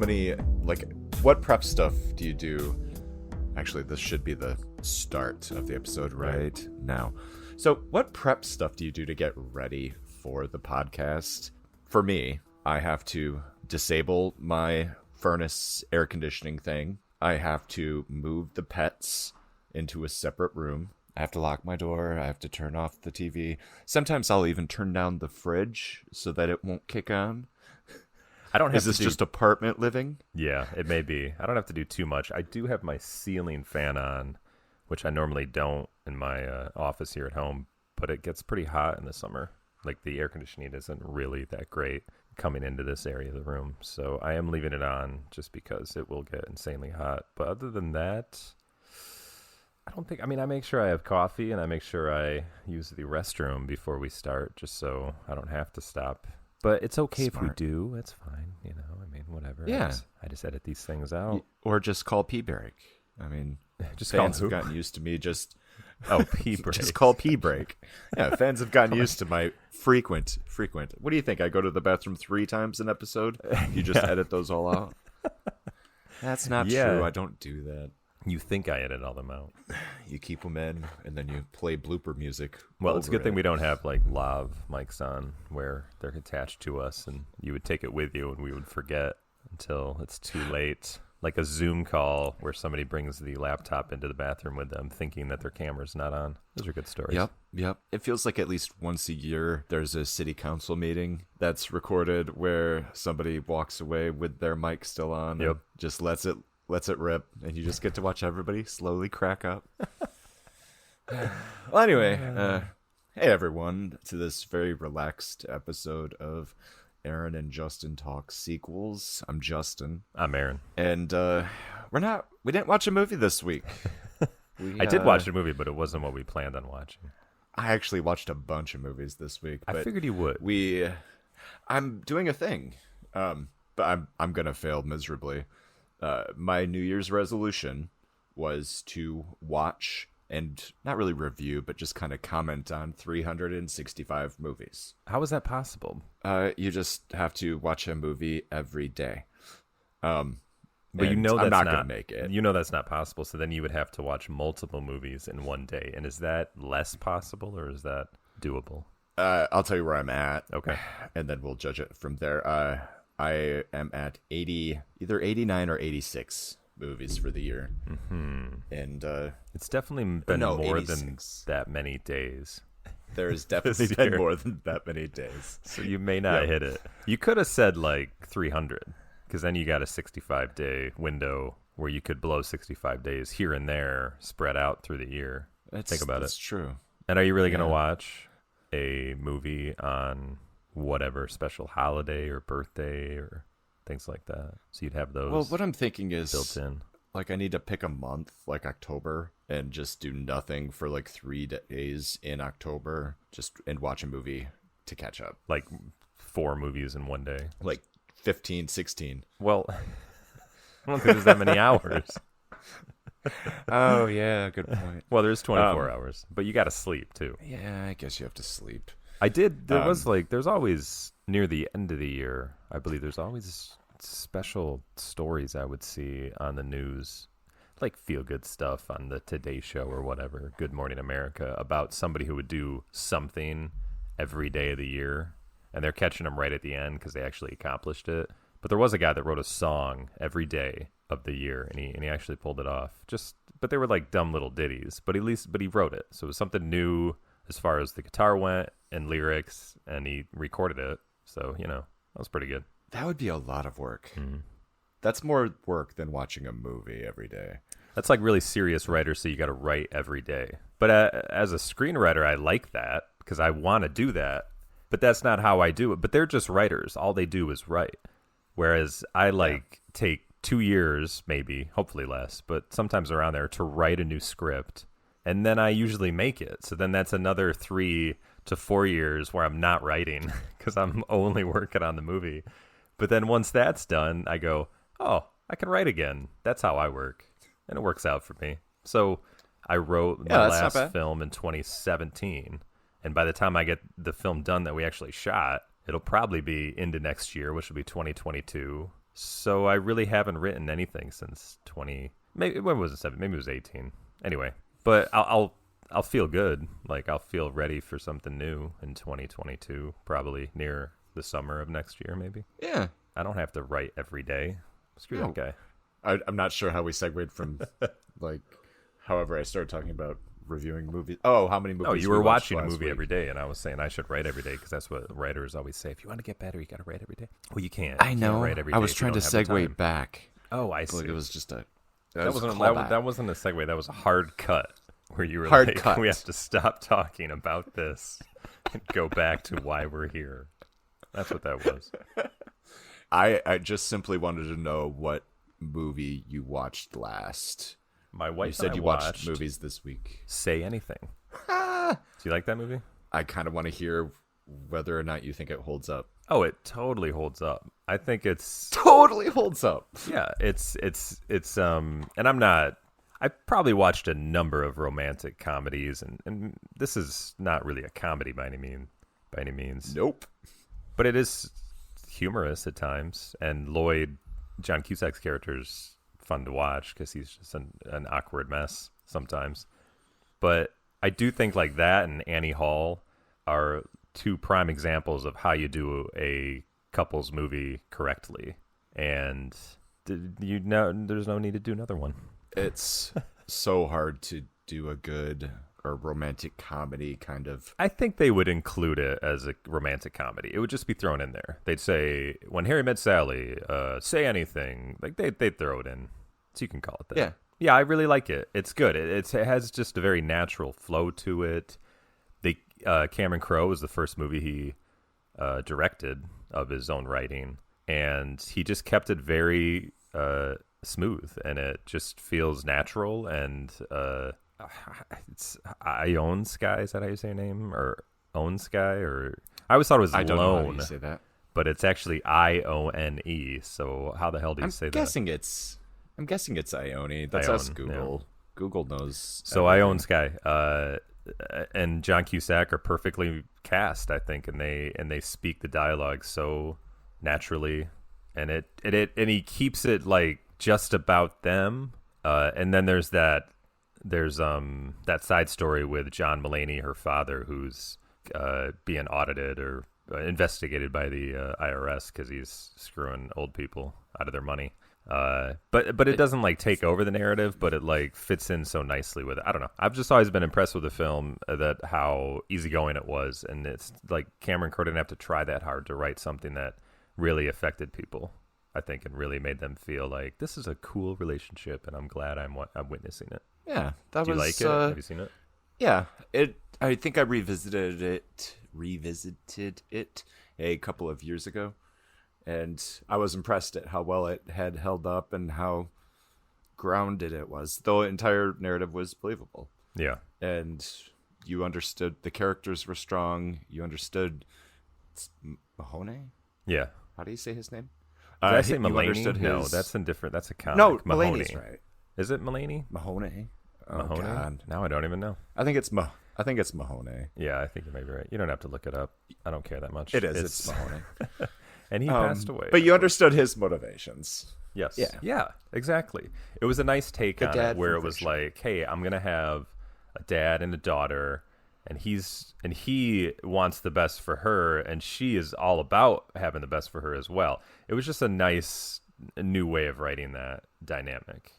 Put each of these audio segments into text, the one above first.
many, like, what prep stuff do you do? Actually, this should be the start of the episode right now. So what prep stuff do you do to get ready for the podcast? For me, I have to disable my furnace air conditioning thing. I have to move the pets into a separate room. I have to lock my door. I have to turn off the TV. Sometimes I'll even turn down the fridge so that it won't kick on. I don't have Is this just apartment living? Yeah, it may be. I don't have to do too much. I do have my ceiling fan on, which I normally don't in my office here at home, but it gets pretty hot in the summer. Like, the air conditioning isn't really that great coming into this area of the room. So I am leaving it on just because it will get insanely hot. But other than that, I make sure I have coffee and I make sure I use the restroom before we start just so I don't have to stop. But it's okay if we do. It's fine. Whatever. Yeah. I just edit these things out. Or just call P-break. Just fans have gotten used to me just... Oh, P-break. Just call P-break. Yeah, fans have gotten used to my frequent. What do you think? I go to the bathroom 3 times an episode? You just edit those all out? That's not true. I don't do that. You think I edit all them out. You keep them in, and then you play blooper music. Well, it's a good thing we don't have, like, lav mics on where they're attached to us, and you would take it with you, and we would forget until it's too late. Like a Zoom call where somebody brings the laptop into the bathroom with them thinking that their camera's not on. Those are good stories. Yep. It feels like at least once a year there's a city council meeting that's recorded where somebody walks away with their mic still on and just lets it rip, and you just get to watch everybody slowly crack up. Well, anyway, hey everyone, to this very relaxed episode of Aaron and Justin Talk Sequels. I'm Justin. I'm Aaron. And we didn't watch a movie this week. I did watch a movie, but it wasn't what we planned on watching. I actually watched a bunch of movies this week. I figured you would. I'm doing a thing, but I'm gonna fail miserably. My New Year's resolution was to watch and not really review, but just kind of comment on 365 movies. How is that possible? You just have to watch a movie every day. But you know that's I'm not going to make it. You know that's not possible, so then you would have to watch multiple movies in one day. And is that less possible, or is that doable? I'll tell you where I'm at. Okay. And then we'll judge it from there. I am at either 89 or 86 movies for the year. Mm-hmm. And it's definitely been more 86. than that many days. There's definitely been more than that many days. So you may not hit it. You could have said like 300, because then you got a 65-day window where you could blow 65 days here and there spread out through the year. Think about it. That's true. And are you really going to watch a movie on whatever special holiday or birthday or things like that? So you'd have those. Well, what I'm thinking is built in. Like, I need to pick a month, like October, and just do nothing for like 3 days in October, and watch a movie to catch up. Like 4 movies in one day. Like 15, 16. Well, I don't think there's that many hours. Oh, yeah, good point. Well, there's 24 hours, but you got to sleep too. Yeah, I guess you have to sleep. There's always, near the end of the year, I believe there's always special stories I would see on the news, like feel-good stuff on the Today Show or whatever, Good Morning America, about somebody who would do something every day of the year, and they're catching them right at the end because they actually accomplished it. But there was a guy that wrote a song every day of the year, and he actually pulled it off. But they were like dumb little ditties, but he wrote it, so it was something new as far as the guitar went and lyrics, and he recorded it. So that was pretty good. That would be a lot of work. Mm-hmm. That's more work than watching a movie every day. That's like really serious writers, so you got to write every day. But as a screenwriter, I like that because I want to do that. But that's not how I do it. But they're just writers. All they do is write. Whereas I take 2 years, maybe, hopefully less, but sometimes around there, to write a new script. And then I usually make it. So then that's another 3 to 4 years where I'm not writing because I'm only working on the movie. But then once that's done, I go, oh, I can write again. That's how I work. And it works out for me. So I wrote my last film in 2017. And by the time I get the film done that we actually shot, it'll probably be into next year, which will be 2022. So I really haven't written anything since 20. Maybe when was it 7? Maybe it was 18. Anyway, but I'll feel good. Like I'll feel ready for something new in 2022, probably near the summer of next year, maybe. Yeah. I don't have to write every day. Screw that guy. I'm not sure how we segued from like, however, I started talking about reviewing movies. Oh, how many movies? Oh, you we were watched watching a last movie week. every day, and I was saying I should write every day because that's what writers always say. If you want to get better, you got to write every day. Well, you can't. I You know. can't write every day I was if you trying to don't have the segue time. back. Oh, I But see. it was just a That was a wasn't callback. that wasn't a segue. That was a hard cut where you were Hard like, cut. we have to stop talking about this and go back to why we're here. That's what that was. I just simply wanted to know what movie you watched last. My wife You said and I you watched movies this week. Say Anything. Do you like that movie? I kind of want to hear whether or not you think it holds up. Oh, it totally holds up. I think it's Totally holds up. yeah, it's and I'm not I probably watched a number of romantic comedies and this is not really a comedy by any means. Nope. But it is humorous at times, and John Cusack's character's fun to watch because he's just an awkward mess sometimes. But I do think like that and Annie Hall are two prime examples of how you do a couples movie correctly, and there's no need to do another one. It's so hard to do a good or romantic comedy kind of. I think they would include it as a romantic comedy. It would just be thrown in there. They'd say, When Harry Met Sally, Say Anything. Like they'd throw it in. So you can call it that. Yeah. Yeah, I really like it. It's good. It has just a very natural flow to it. Cameron Crowe was the first movie he directed of his own writing. And he just kept it very smooth. And it just feels natural and it's Ione Sky, is that how you say your name? Or Own Sky? Or I always thought it was I don't know how Lone, you say that. but it's actually Ione. So how the hell do you say that? I'm guessing it's Ione. That's us Ione, Google. Google knows. So everything. Ione Sky and John Cusack are perfectly cast, I think, and they speak the dialogue so naturally, and he keeps it like just about them. And then there's that side story with John Mulaney, her father, who's being audited or investigated by the IRS because he's screwing old people out of their money. But it doesn't like take over the narrative, but it like fits in so nicely with it. I don't know. I've just always been impressed with the film that how easygoing it was, and it's like Cameron Crowe didn't have to try that hard to write something that really affected people, I think, and really made them feel like this is a cool relationship, and I'm glad I'm witnessing it. Yeah, that Do you was. like it? Have you seen it? Yeah, I think I revisited it a couple of years ago, and I was impressed at how well it had held up and how grounded it was. The entire narrative was believable, Yeah. and you understood the characters were strong. You understood Mahoney. Yeah. How do you say his name? Did I say You Mulaney? understood No, his- that's indifferent. That's a comic. no. Mahoney. Mulaney's right. Is it Mulaney? Mahoney. Oh Mahoney? God, Now I don't even know. I think it's Mahoney. Yeah, I think you may be right. You don't have to look it up. I don't care that much. It is. It's Mahoney. And he passed away. But you understood his motivations. Yes. Yeah. Yeah, exactly. It was a nice take The on dad it where from it was Fiction. like, hey, I'm going to have a dad and a daughter, and he wants the best for her, and she is all about having the best for her as well. It was just a nice new way of writing that dynamic.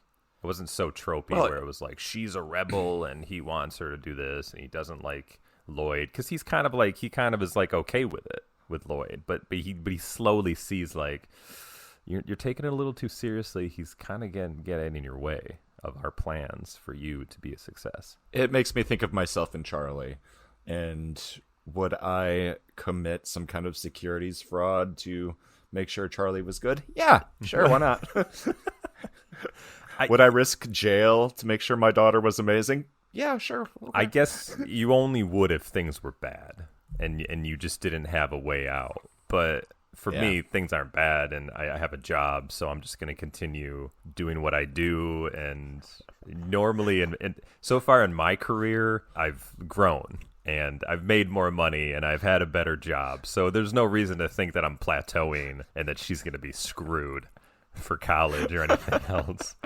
It wasn't so tropey Well, where it was like she's a rebel and he wants her to do this and he doesn't like Lloyd because he kind of is like okay with it with Lloyd, but he slowly sees like you're taking it a little too seriously. He's kind of getting in your way of our plans for you to be a success. It makes me think of myself and Charlie. And would I commit some kind of securities fraud to make sure Charlie was good? Yeah, sure, why not? Would I risk jail to make sure my daughter was amazing? Yeah, sure. Okay. I guess you only would if things were bad and you just didn't have a way out. But for me, things aren't bad, and I have a job, so I'm just going to continue doing what I do. And normally, and so far in my career, I've grown, and I've made more money, and I've had a better job. So there's no reason to think that I'm plateauing and that she's going to be screwed. for college or anything else.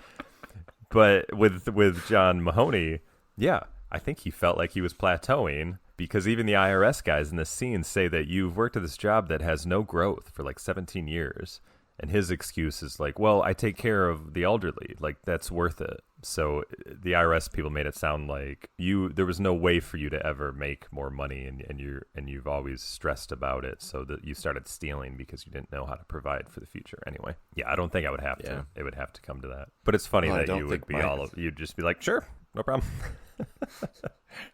But with John Mahoney, yeah, I think he felt like he was plateauing, because even the IRS guys in this scene say that you've worked at this job that has no growth for like 17 years. And his excuse is like, well, I take care of the elderly. Like, that's worth it. So the IRS people made it sound like there was no way for you to ever make more money, and you've always stressed about it, so that you started stealing because you didn't know how to provide for the future. Anyway, yeah, I don't think I would have to. It would have to come to that. But it's funny that you would be you'd just be like, sure, no problem.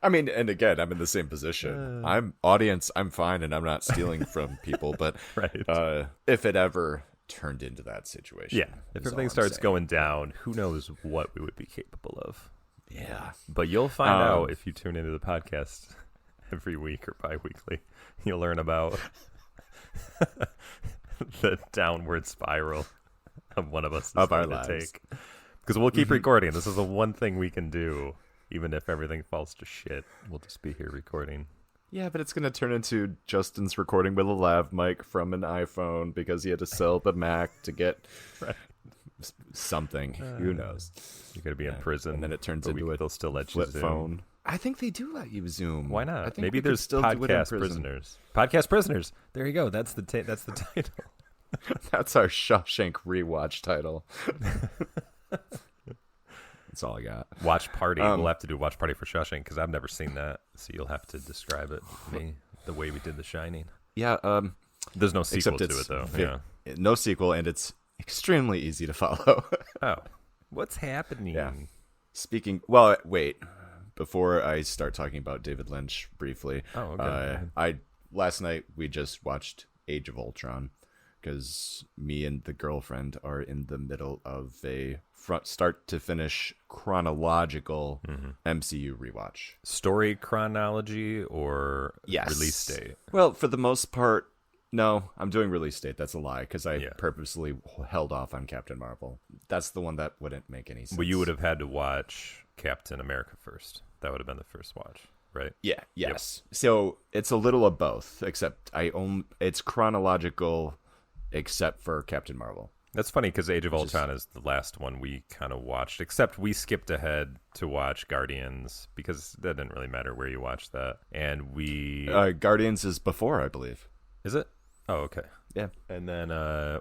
I mean, and again, I'm in the same position. I'm fine, and I'm not stealing from people. But right. If it ever turned into that situation, yeah, if everything starts going down, who knows what we would be capable of. Yeah, but you'll find out if you tune into the podcast every week or bi-weekly. You'll learn about the downward spiral of one of us of our lives, because we'll keep recording. This is the one thing we can do, even if everything falls to shit. We'll just be here recording. Yeah, but it's going to turn into Justin's recording with a lav mic from an iPhone because he had to sell the Mac to get something. Who knows? You're going to be in prison. And then it turns into they'll still let flip you Zoom. phone. I think they do let you Zoom. Why not? I think Maybe there's still podcast prisoners. Podcast prisoners. There you go. That's the title. That's our Shawshank rewatch title. That's all I got. Watch party. We'll have to do watch party for Shawshank, because I've never seen that. So you'll have to describe it to me the way we did The Shining. Yeah. There's no sequel to it, though. Yeah. No sequel, and it's extremely easy to follow. Oh. What's happening? Yeah. Well, wait. Before I start talking about David Lynch briefly. Oh, okay. Last night we just watched Age of Ultron, because me and the girlfriend are in the middle of a start to finish chronological MCU rewatch. Story chronology or yes. Release date? Well, for the most part, no. I'm doing release date. That's a lie, because I purposely held off on Captain Marvel. That's the one that wouldn't make any sense. Well, you would have had to watch Captain America first. That would have been the first watch, right? Yeah. Yes. Yep. So it's a little of both, except it's chronological, except for Captain Marvel. That's funny, because Age of Ultron is the last one we kind of watched, except we skipped ahead to watch Guardians, because that didn't really matter where you watched that. And Guardians is before, I believe. Is it? Oh, okay. Yeah. And then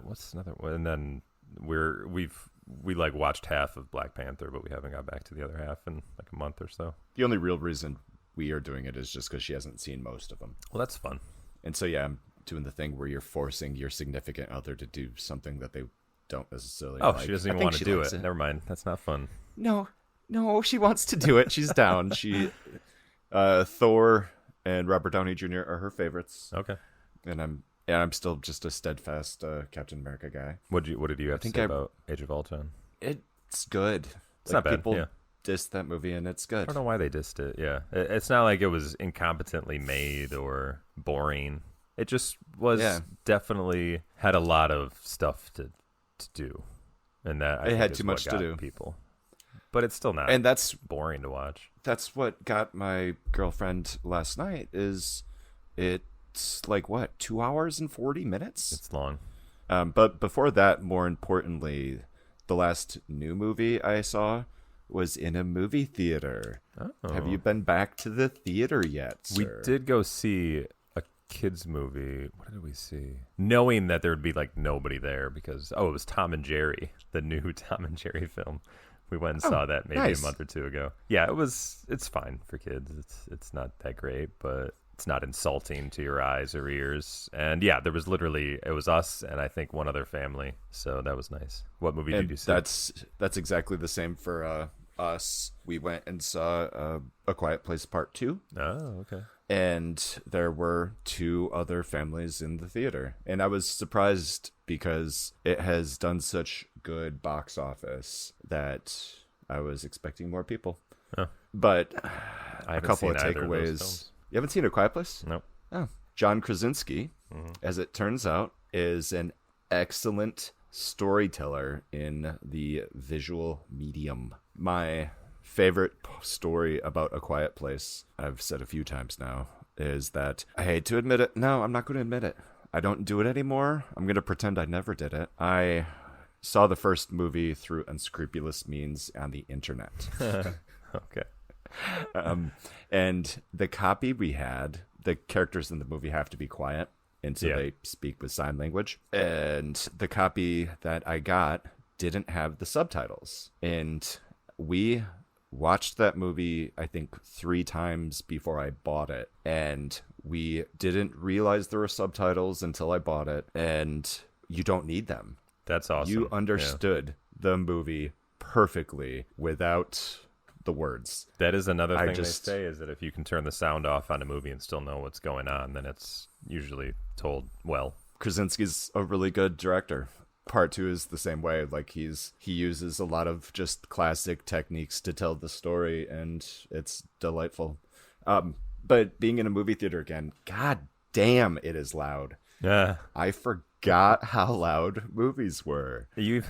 what's another one? And then we like watched half of Black Panther, but we haven't got back to the other half in like a month or so. The only real reason we are doing it is just because she hasn't seen most of them. Well, that's fun. And so, yeah, I'm doing the thing where you're forcing your significant other to do something that they don't necessarily like. She doesn't even want to do it. Never mind. That's not fun. No, she wants to do it. She's down. Thor and Robert Downey Jr. are her favorites. Okay. And I'm still just a steadfast Captain America guy. What did you have to say about Age of Ultron? It's good. It's not bad. People dissed that movie, and it's good. I don't know why they dissed it. Yeah, it's not like it was incompetently made or boring. It just was definitely had a lot of stuff to do, and that it had too much to do. People, but it's still not. And that's boring to watch. That's what got my girlfriend last night. It's like, what, 2 hours and 40 minutes? It's long. But before that, more importantly, the last new movie I saw was in a movie theater. Oh. Have you been back to the theater yet, sir? We did go see a kids movie. What did we see? Knowing that there would be like nobody there, because it was Tom and Jerry, the new Tom and Jerry film. We went and saw that maybe a month or two ago. Yeah, it's fine for kids. It's not that great, but it's not insulting to your eyes or ears. And yeah, there was it was us and I think one other family. So that was nice. What movie did you see? That's exactly the same for us. We went and saw A Quiet Place Part 2. Oh, okay. And there were 2 other families in the theater. And I was surprised because it has done such good box office that I was expecting more people. Oh. But a couple of takeaways. You haven't seen A Quiet Place? No. Oh. John Krasinski, as it turns out, is an excellent storyteller in the visual medium. My favorite story about A Quiet Place, I've said a few times now, is that I hate to admit it. No, I'm not going to admit it. I don't do it anymore. I'm going to pretend I never did it. I saw the first movie through unscrupulous means on the internet. Okay. And the copy we had, the characters in the movie have to be quiet, and so they speak with sign language. And the copy that I got didn't have the subtitles. And we watched that movie, I think, 3 times before I bought it. And we didn't realize there were subtitles until I bought it. And you don't need them. That's awesome. You understood the movie perfectly without the words. That is another thing they say, is that if you can turn the sound off on a movie and still know what's going on, then it's usually told well. Krasinski's a really good director. Part 2 is the same way. Like he uses a lot of just classic techniques to tell the story, and it's delightful. But being in a movie theater again, god damn, it is loud. Yeah. I forgot how loud movies were. You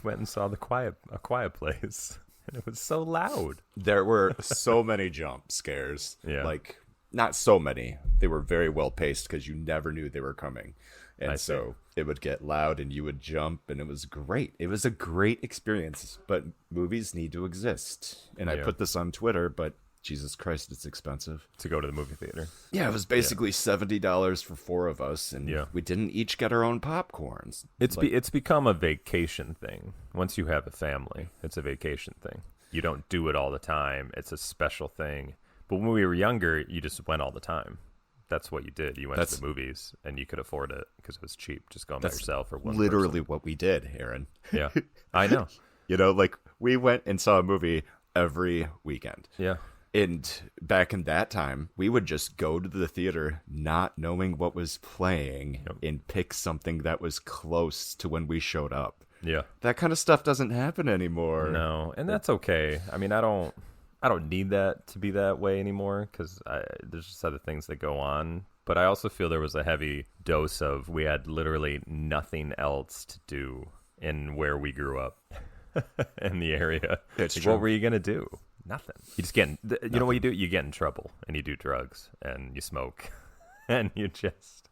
went and saw A Quiet Place, and it was so loud. There were so many jump scares. Yeah. Like, not so many. They were very well paced because you never knew they were coming. And so it would get loud and you would jump, and it was great. It was a great experience, but movies need to exist. And I put this on Twitter, but Jesus Christ, it's expensive to go to the movie theater. Yeah, it was basically $70 for 4 of us, and we didn't each get our own popcorns. It's become a vacation thing. Once you have a family, it's a vacation thing. You don't do it all the time. It's a special thing. But when we were younger, you just went all the time. That's what you did. You went to the movies, and you could afford it because it was cheap. Just going by yourself or one literally person. What we did, Aaron. Yeah, I know. Like, we went and saw a movie every weekend. Yeah. And back in that time, we would just go to the theater not knowing what was playing and pick something that was close to when we showed up. Yeah. That kind of stuff doesn't happen anymore. No, and that's okay. I mean, I don't need that to be that way anymore because there's just other things that go on. But I also feel there was a heavy dose of we had literally nothing else to do in where we grew up in the area. It's like, true. what were you going to do? Nothing. You just you know what you do? You get in trouble and you do drugs and you smoke and you just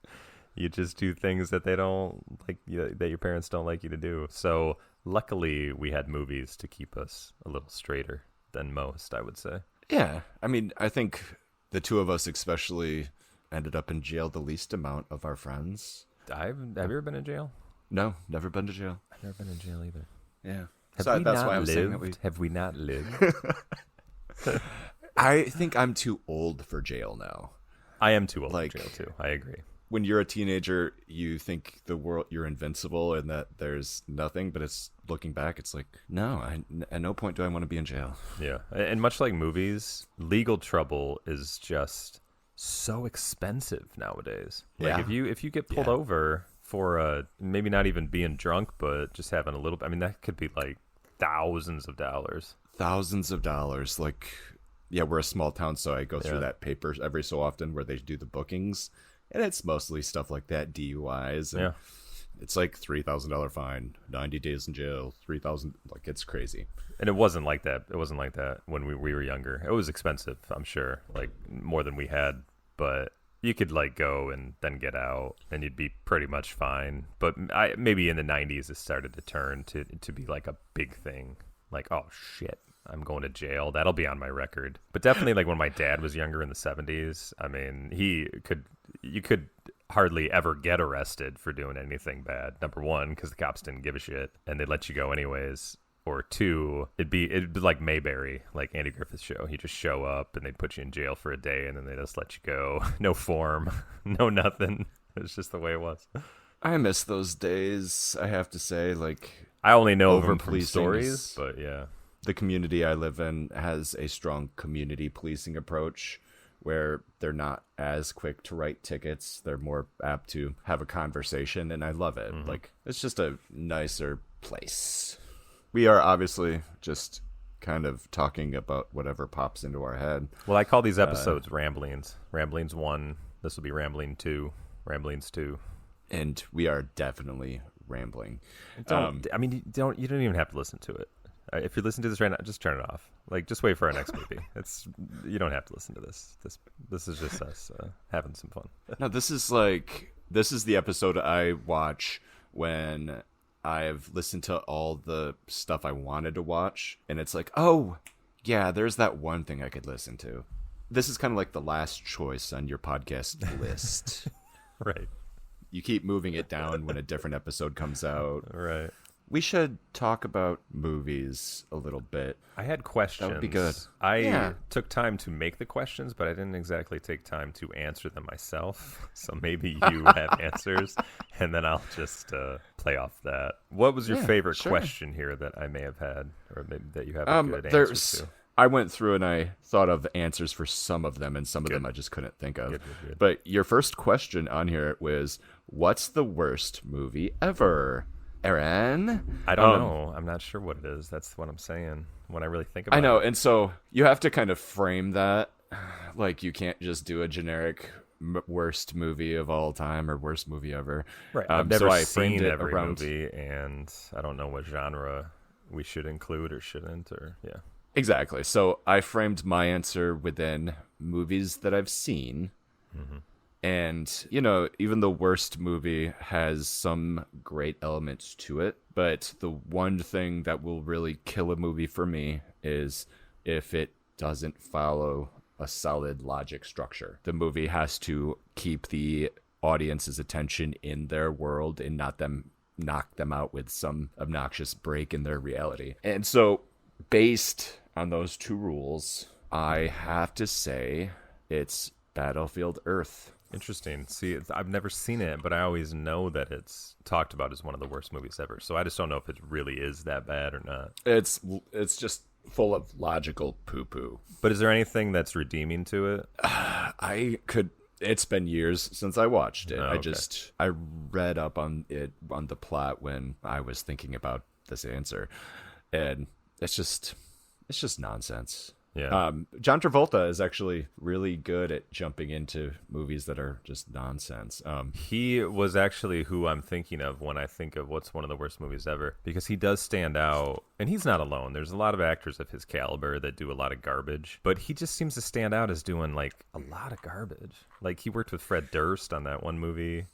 do things that they don't like, that your parents don't like you to do. So luckily we had movies to keep us a little straighter than most, I would say. Yeah. I mean, I think the 2 of us especially ended up in jail the least amount of our friends. Have you ever been in jail? No, never been to jail. I've never been in jail either. Yeah. Have we not lived? I think I'm too old for jail now. I am too old for jail too. I agree. When you're a teenager, you think you're invincible and that there's nothing, but it's looking back, it's like, no, at no point do I want to be in jail. Yeah. And much like movies, legal trouble is just so expensive nowadays. Like if you get pulled over for maybe not even being drunk, but just having a little, I mean, that could be like thousands of dollars. Like, yeah, we're a small town, so I go through that paper every so often where they do the bookings, and it's mostly stuff like that, DUIs. And it's like $3,000 fine, 90 days in jail, 3,000. Like, it's crazy. And it wasn't like that. It wasn't like that when we were younger. It was expensive, I'm sure, like more than we had, but you could like go and then get out and you'd be pretty much fine. But maybe in the 90s it started to turn to be like a big thing. Like, oh shit, I'm going to jail. That'll be on my record. But definitely like when my dad was younger in the 70s, I mean, you could hardly ever get arrested for doing anything bad. Number one, because the cops didn't give a shit and they'd let you go anyways. Or 2, it'd be like Mayberry, like Andy Griffith's show. You just show up and they'd put you in jail for a day and then they just let you go. No form, no nothing. It's just the way it was. I miss those days, I have to say. Like, I only know them from stories, but yeah. The community I live in has a strong community policing approach where they're not as quick to write tickets. They're more apt to have a conversation, and I love it. Mm-hmm. Like, it's just a nicer place. We are obviously just kind of talking about whatever pops into our head. Well, I call these episodes Ramblings. Ramblings 1. This will be Rambling 2. Ramblings 2. And we are definitely rambling. You don't even have to listen to it. If you're listening to this right now, just turn it off. Like, just wait for our next movie. You don't have to listen to this. This is just us having some fun. No, this is the episode I watch when I've listened to all the stuff I wanted to watch, and it's like, oh, yeah, there's that one thing I could listen to. This is kind of like the last choice on your podcast list. Right. You keep moving it down when a different episode comes out. Right. We should talk about movies a little bit. I had questions. That would be good. I took time to make the questions, but I didn't exactly take time to answer them myself. So maybe you have answers, and then I'll just play off that. What was your favorite question here that I may have had, or maybe that you have a good answer to? I went through and I thought of answers for some of them, and some of them I just couldn't think of. Good. But your first question on here was, what's the worst movie ever? Aaron? I don't know. I'm not sure what it is. That's what I'm saying when I really think about it. I know, and so you have to kind of frame that. Like, you can't just do a generic worst movie of all time or worst movie ever. Right. I've never seen every movie, and I don't know what genre we should include or shouldn't, or yeah. Exactly. So I framed my answer within movies that I've seen. Mm-hmm. And, you know, even the worst movie has some great elements to it. But the one thing that will really kill a movie for me is if it doesn't follow a solid logic structure. The movie has to keep the audience's attention in their world and not knock them out with some obnoxious break in their reality. And so, based on those two rules, I have to say it's Battlefield Earth. Interesting. See, I've never seen it, but I always know that it's talked about as one of the worst movies ever. So I just don't know if it really is that bad or not. It's just full of logical poo-poo. But is there anything that's redeeming to it? It's been years since I watched it. Oh, okay. I read up on it, on the plot, when I was thinking about this answer. And it's just nonsense. Yeah. John Travolta is actually really good at jumping into movies that are just nonsense. He was actually who I'm thinking of when I think of what's one of the worst movies ever, because he does stand out, and he's not alone. There's a lot of actors of his caliber that do a lot of garbage, but he just seems to stand out as doing like a lot of garbage. Like, he worked with Fred Durst on that one movie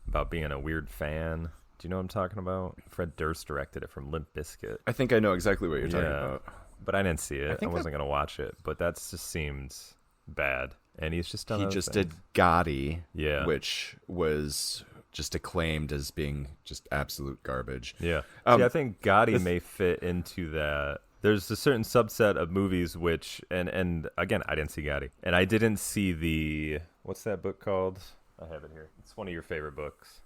about being a weird fan. Do you know what I'm talking about? Fred Durst directed it from Limp Bizkit. I think I know exactly what you're talking about. But I didn't see it. I wasn't going to watch it. But that just seems bad. And he's just done He just did Gotti, yeah, which was just acclaimed as being just absolute garbage. Yeah. See, I think Gotti may fit into that. There's a certain subset of movies which, and again, I didn't see Gotti. And I didn't see what's that book called? I have it here. It's one of your favorite books.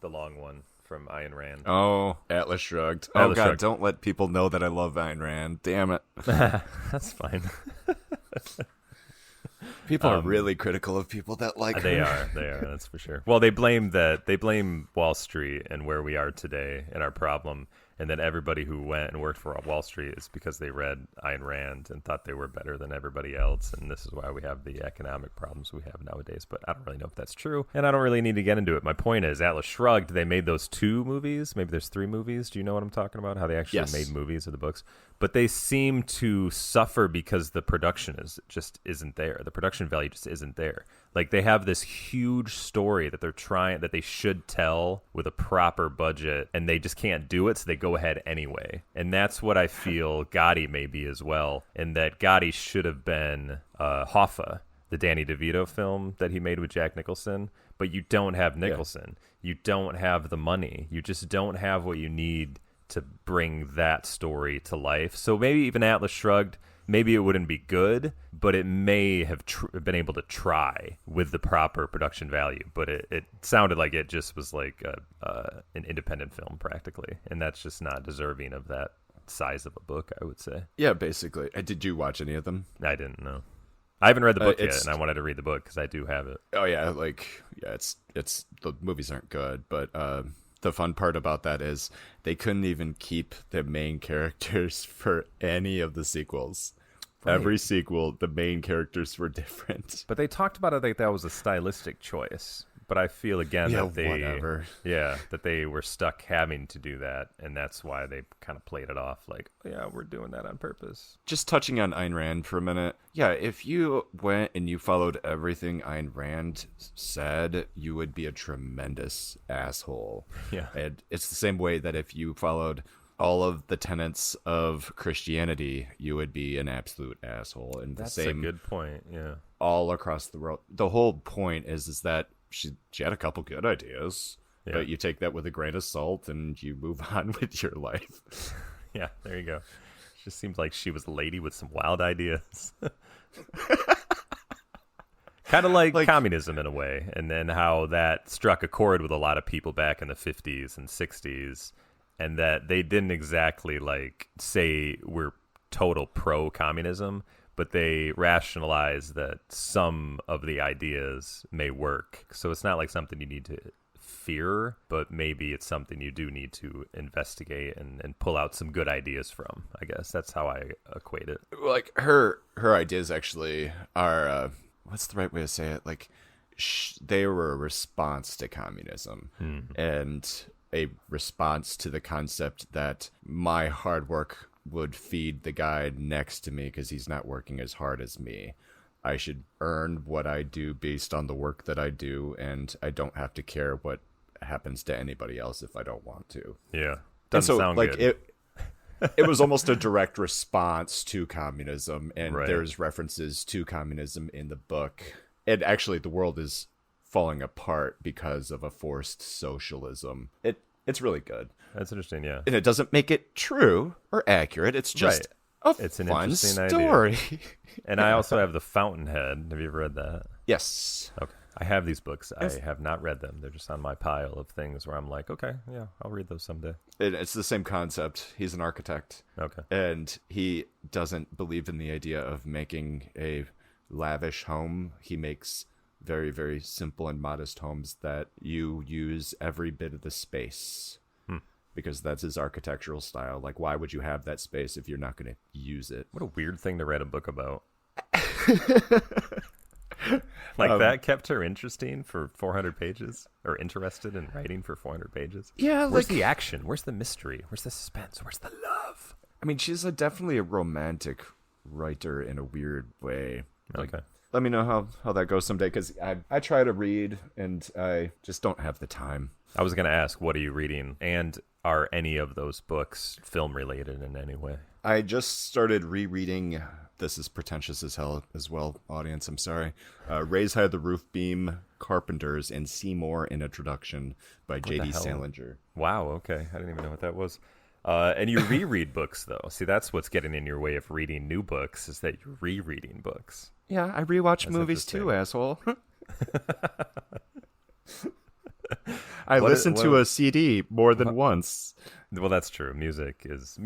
The long one. From Ayn Rand. Oh, Atlas Shrugged. Atlas God, Shrugged. Don't let people know that I love Ayn Rand. Damn it. That's fine. People are really critical of people that like They her. are, that's for sure. Well, they blame Wall Street and where we are today and our problem, and then everybody who went and worked for Wall Street is because they read Ayn Rand and thought they were better than everybody else, and this is why we have the economic problems we have nowadays. But I don't really know if that's true, and I don't really need to get into it. My point is, Atlas Shrugged, they made those 2 movies. Maybe there's 3 movies. Do you know what I'm talking about? How they actually made movies of the books? But they seem to suffer because the production just isn't there. The production value just isn't there. Like, they have this huge story that that they should tell with a proper budget, and they just can't do it, so they go ahead anyway. And that's what I feel Gotti may be as well, and that Gotti should have been Hoffa, the Danny DeVito film that he made with Jack Nicholson, but you don't have Nicholson. Yeah. You don't have the money. You just don't have what you need to bring that story to life. So maybe even Atlas Shrugged, maybe it wouldn't be good, but it may have been able to try with the proper production value. But it sounded like it just was like an independent film practically, and that's just not deserving of that size of a book, I would say. Yeah, basically. Did you watch any of them? I didn't know. I haven't read the book yet, and I wanted to read the book because I do have it. Oh yeah, it's the movies aren't good, but the fun part about that is they couldn't even keep the main characters for any of the sequels. Right. Every sequel, the main characters were different. But they talked about it like that was a stylistic choice. But I feel again Yeah, that whatever. that they were stuck having to do that, and that's why they kind of played it off like, yeah, we're doing that on purpose. Just touching on Ayn Rand for a minute. Yeah, if you went and you followed everything Ayn Rand said, you would be a tremendous asshole. Yeah. And it's the same way that if you followed all of the tenets of Christianity, you would be an absolute asshole. And That's the same a good point. Yeah. all across the world. The whole point is that she had a couple good ideas, Yeah. but you take that with a grain of salt and you move on with your life. Yeah, there you go. Just seems like she was a lady with some wild ideas. Kind of like communism in a way, and then how that struck a chord with a lot of people back in the 50s and 60s, and that they didn't exactly like say we're total pro-communism, but they rationalized that some of the ideas may work. So it's not like something you need to fear, but maybe it's something you do need to investigate and pull out some good ideas from. I guess that's how I equate it. Like her ideas actually are what's the right way to say it? Like they were a response to communism and a response to the concept that my hard work would feed the guy next to me because he's not working as hard as me. I should earn what I do based on the work that I do, and I don't have to care what happens to anybody else if I don't want to. Yeah. Doesn't sound like good. it was almost a direct response to communism, and Right. there's references to communism in the book. And actually the world is falling apart because of a forced socialism. It's really good. That's interesting, yeah. And it doesn't make it true or accurate. It's just It's an fun interesting story. And I also have The Fountainhead. Have you ever read that? Yes. Okay. I have these books. I have not read them. They're just on my pile of things where I'm like, okay, yeah, I'll read those someday. And it's the same concept. He's an architect. Okay. And he doesn't believe in the idea of making a lavish home. He makes very, very simple and modest homes that you use every bit of the space. Because that's his architectural style. Like, why would you have that space if you're not going to use it? What a weird thing to write a book about. That kept her interesting for 400 pages, or interested in writing for 400 pages. Yeah, Where's the action? Where's the mystery? Where's the suspense? Where's the love? I mean, she's definitely a romantic writer in a weird way. Like, Okay. let me know how that goes someday, because I try to read, and I just don't have the time. I was going to ask, what are you reading? And are any of those books film related in any way? I just started rereading, this is pretentious as hell as well, audience, I'm sorry, Raise High the Roof Beam, Carpenters, and Seymour in Introduction by J.D. hell? Salinger. Wow, okay. I didn't even know what that was. And you reread books, though. See, that's what's getting in your way of reading new books, is that you're rereading books. Yeah, I rewatch movies interesting. too, asshole. I listen to a CD more than once. Well, that's true. Music is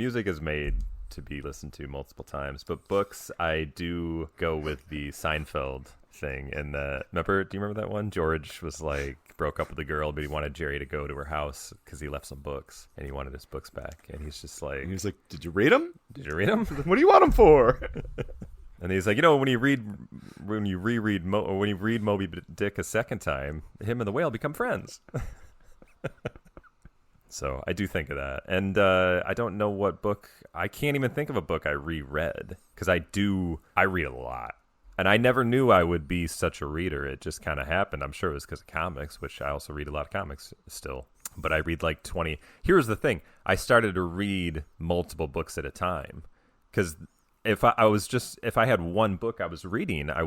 made to be listened to multiple times, but books, I do go with the Seinfeld thing. And do you remember that one? George was like, broke up with a girl, but he wanted Jerry to go to her house because he left some books and he wanted his books back. And he's just like, And he's like, did you read them? did you read them? What do you want them for? And he's like, when you reread Moby Dick a second time, him and the whale become friends. So I do think of that. And I don't know what book. I can't even think of a book I reread, because I read a lot. And I never knew I would be such a reader. It just kind of happened. I'm sure it was because of comics, which I also read a lot of comics still. But I read like 20. Here's the thing. I started to read multiple books at a time, because if I had one book I was reading, I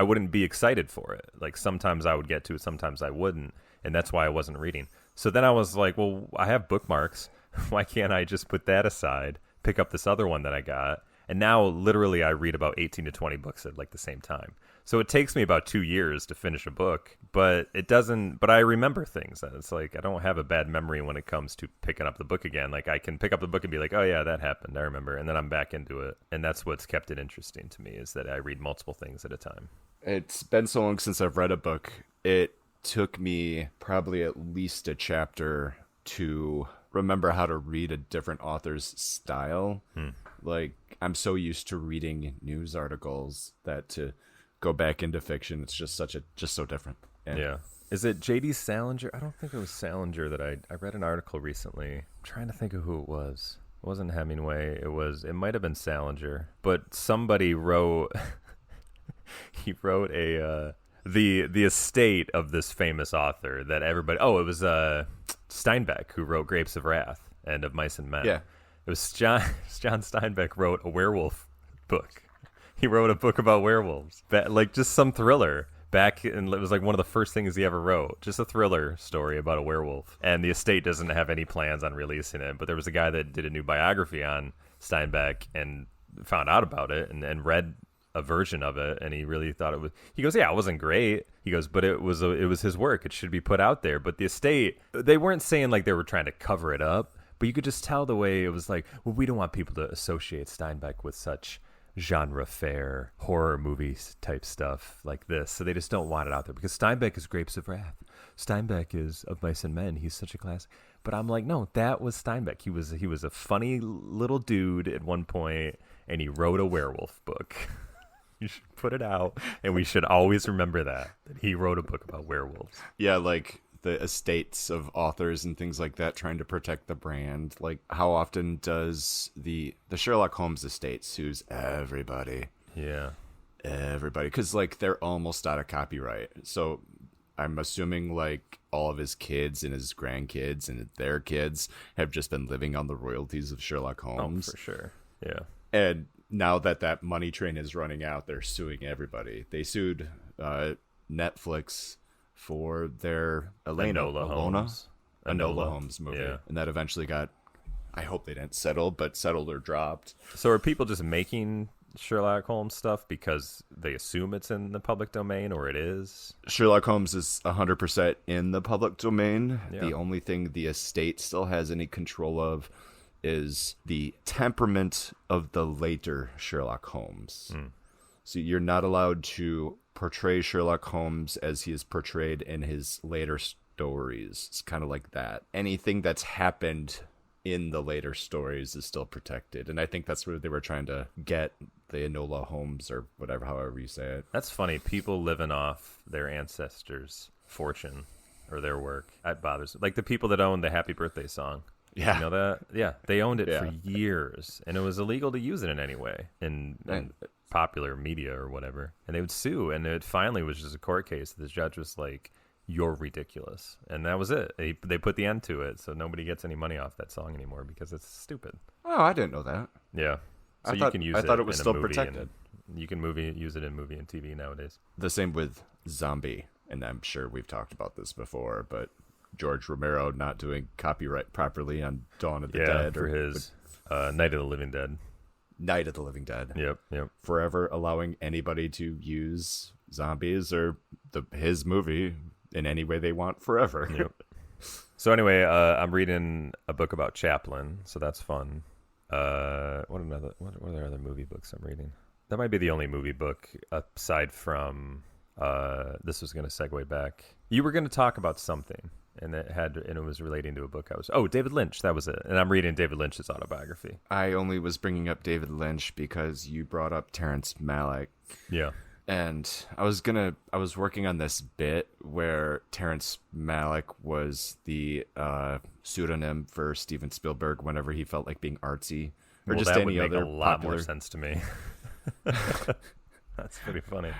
wouldn't be excited for it. Like sometimes I would get to it, sometimes I wouldn't, and that's why I wasn't reading. So then I was like, well, I have bookmarks. Why can't I just put that aside, pick up this other one that I got? And now literally I read about 18 to 20 books at like the same time. So it takes me about 2 years to finish a book, but I remember things. It's like I don't have a bad memory when it comes to picking up the book again. Like I can pick up the book and be like, oh yeah, that happened, I remember. And then I'm back into it. And that's what's kept it interesting to me, is that I read multiple things at a time. It's been so long since I've read a book. It took me probably at least a chapter to remember how to read a different author's style. Like I'm so used to reading news articles that to go back into fiction, it's just so different. And Yeah. Is it J.D. Salinger? I don't think it was Salinger that I read an article recently. I'm trying to think of who it was. It wasn't Hemingway. It might have been Salinger. But somebody wrote he wrote a the estate of this famous author that everybody it was Steinbeck, who wrote Grapes of Wrath and Of Mice and Men. Yeah. It was John Steinbeck wrote a werewolf book. He wrote a book about werewolves. Like just some thriller. And it was like one of the first things he ever wrote, just a thriller story about a werewolf. And the estate doesn't have any plans on releasing it, but there was a guy that did a new biography on Steinbeck and found out about it and read a version of it, and he really thought it was. He goes, "Yeah, it wasn't great." He goes, "But it was his work. It should be put out there." But the estate, they weren't saying like they were trying to cover it up, but you could just tell the way it was like, well, we don't want people to associate Steinbeck with such genre fair horror movies type stuff like this, so they just don't want it out there because Steinbeck is Grapes of Wrath, Steinbeck is Of Mice and Men, he's such a classic. But I'm like, no, that was Steinbeck. He was a funny little dude at one point, and he wrote a werewolf book. You should put it out, and we should always remember that he wrote a book about werewolves. Yeah, like the estates of authors and things like that trying to protect the brand. Like, how often does the Sherlock Holmes estate sues everybody? Yeah. Everybody. Because, like, they're almost out of copyright. So I'm assuming, like, all of his kids and his grandkids and their kids have just been living on the royalties of Sherlock Holmes. Oh, for sure. Yeah. And now that money train is running out, they're suing everybody. They sued Netflix for their Enola Holmes movie. Yeah. And that eventually got, I hope they didn't settle, but settled or dropped. So are people just making Sherlock Holmes stuff because they assume it's in the public domain, or it is? Sherlock Holmes is 100% in the public domain. Yeah. The only thing the estate still has any control of is the temperament of the later Sherlock Holmes. So you're not allowed to portray Sherlock Holmes as he is portrayed in his later stories. It's kind of like that. Anything that's happened in the later stories is still protected. And I think that's where they were trying to get the Enola Holmes, or whatever, however you say it. That's funny. People living off their ancestors' fortune or their work. That bothers me. Like the people that own the Happy Birthday song. Yeah. You know that? Yeah. They owned it for years, and it was illegal to use it in any way in popular media or whatever. And they would sue, and it finally was just a court case. The judge was like, "You're ridiculous." And that was it. They put the end to it, so nobody gets any money off that song anymore because it's stupid. Oh, I didn't know that. Yeah. So I thought it was still protected. You can use it in movie and TV nowadays. The same with Zombie, and I'm sure we've talked about this before, but George Romero not doing copyright properly on Dawn of the Dead. For his Night of the Living Dead. Night of the Living Dead. Yep. Forever allowing anybody to use zombies or his movie in any way they want forever. Yep. So anyway, I'm reading a book about Chaplin, so that's fun. What are the other movie books I'm reading? That might be the only movie book aside from this was going to segue back. You were going to talk about something, and it was relating to a book David Lynch, that was it. And I'm reading David Lynch's autobiography. I only was bringing up David Lynch because you brought up Terrence Malick. Yeah. And I was working on this bit where Terrence Malick was the pseudonym for Steven Spielberg whenever he felt like being artsy, or just any other that would make a lot popular... more sense to me. That's pretty funny.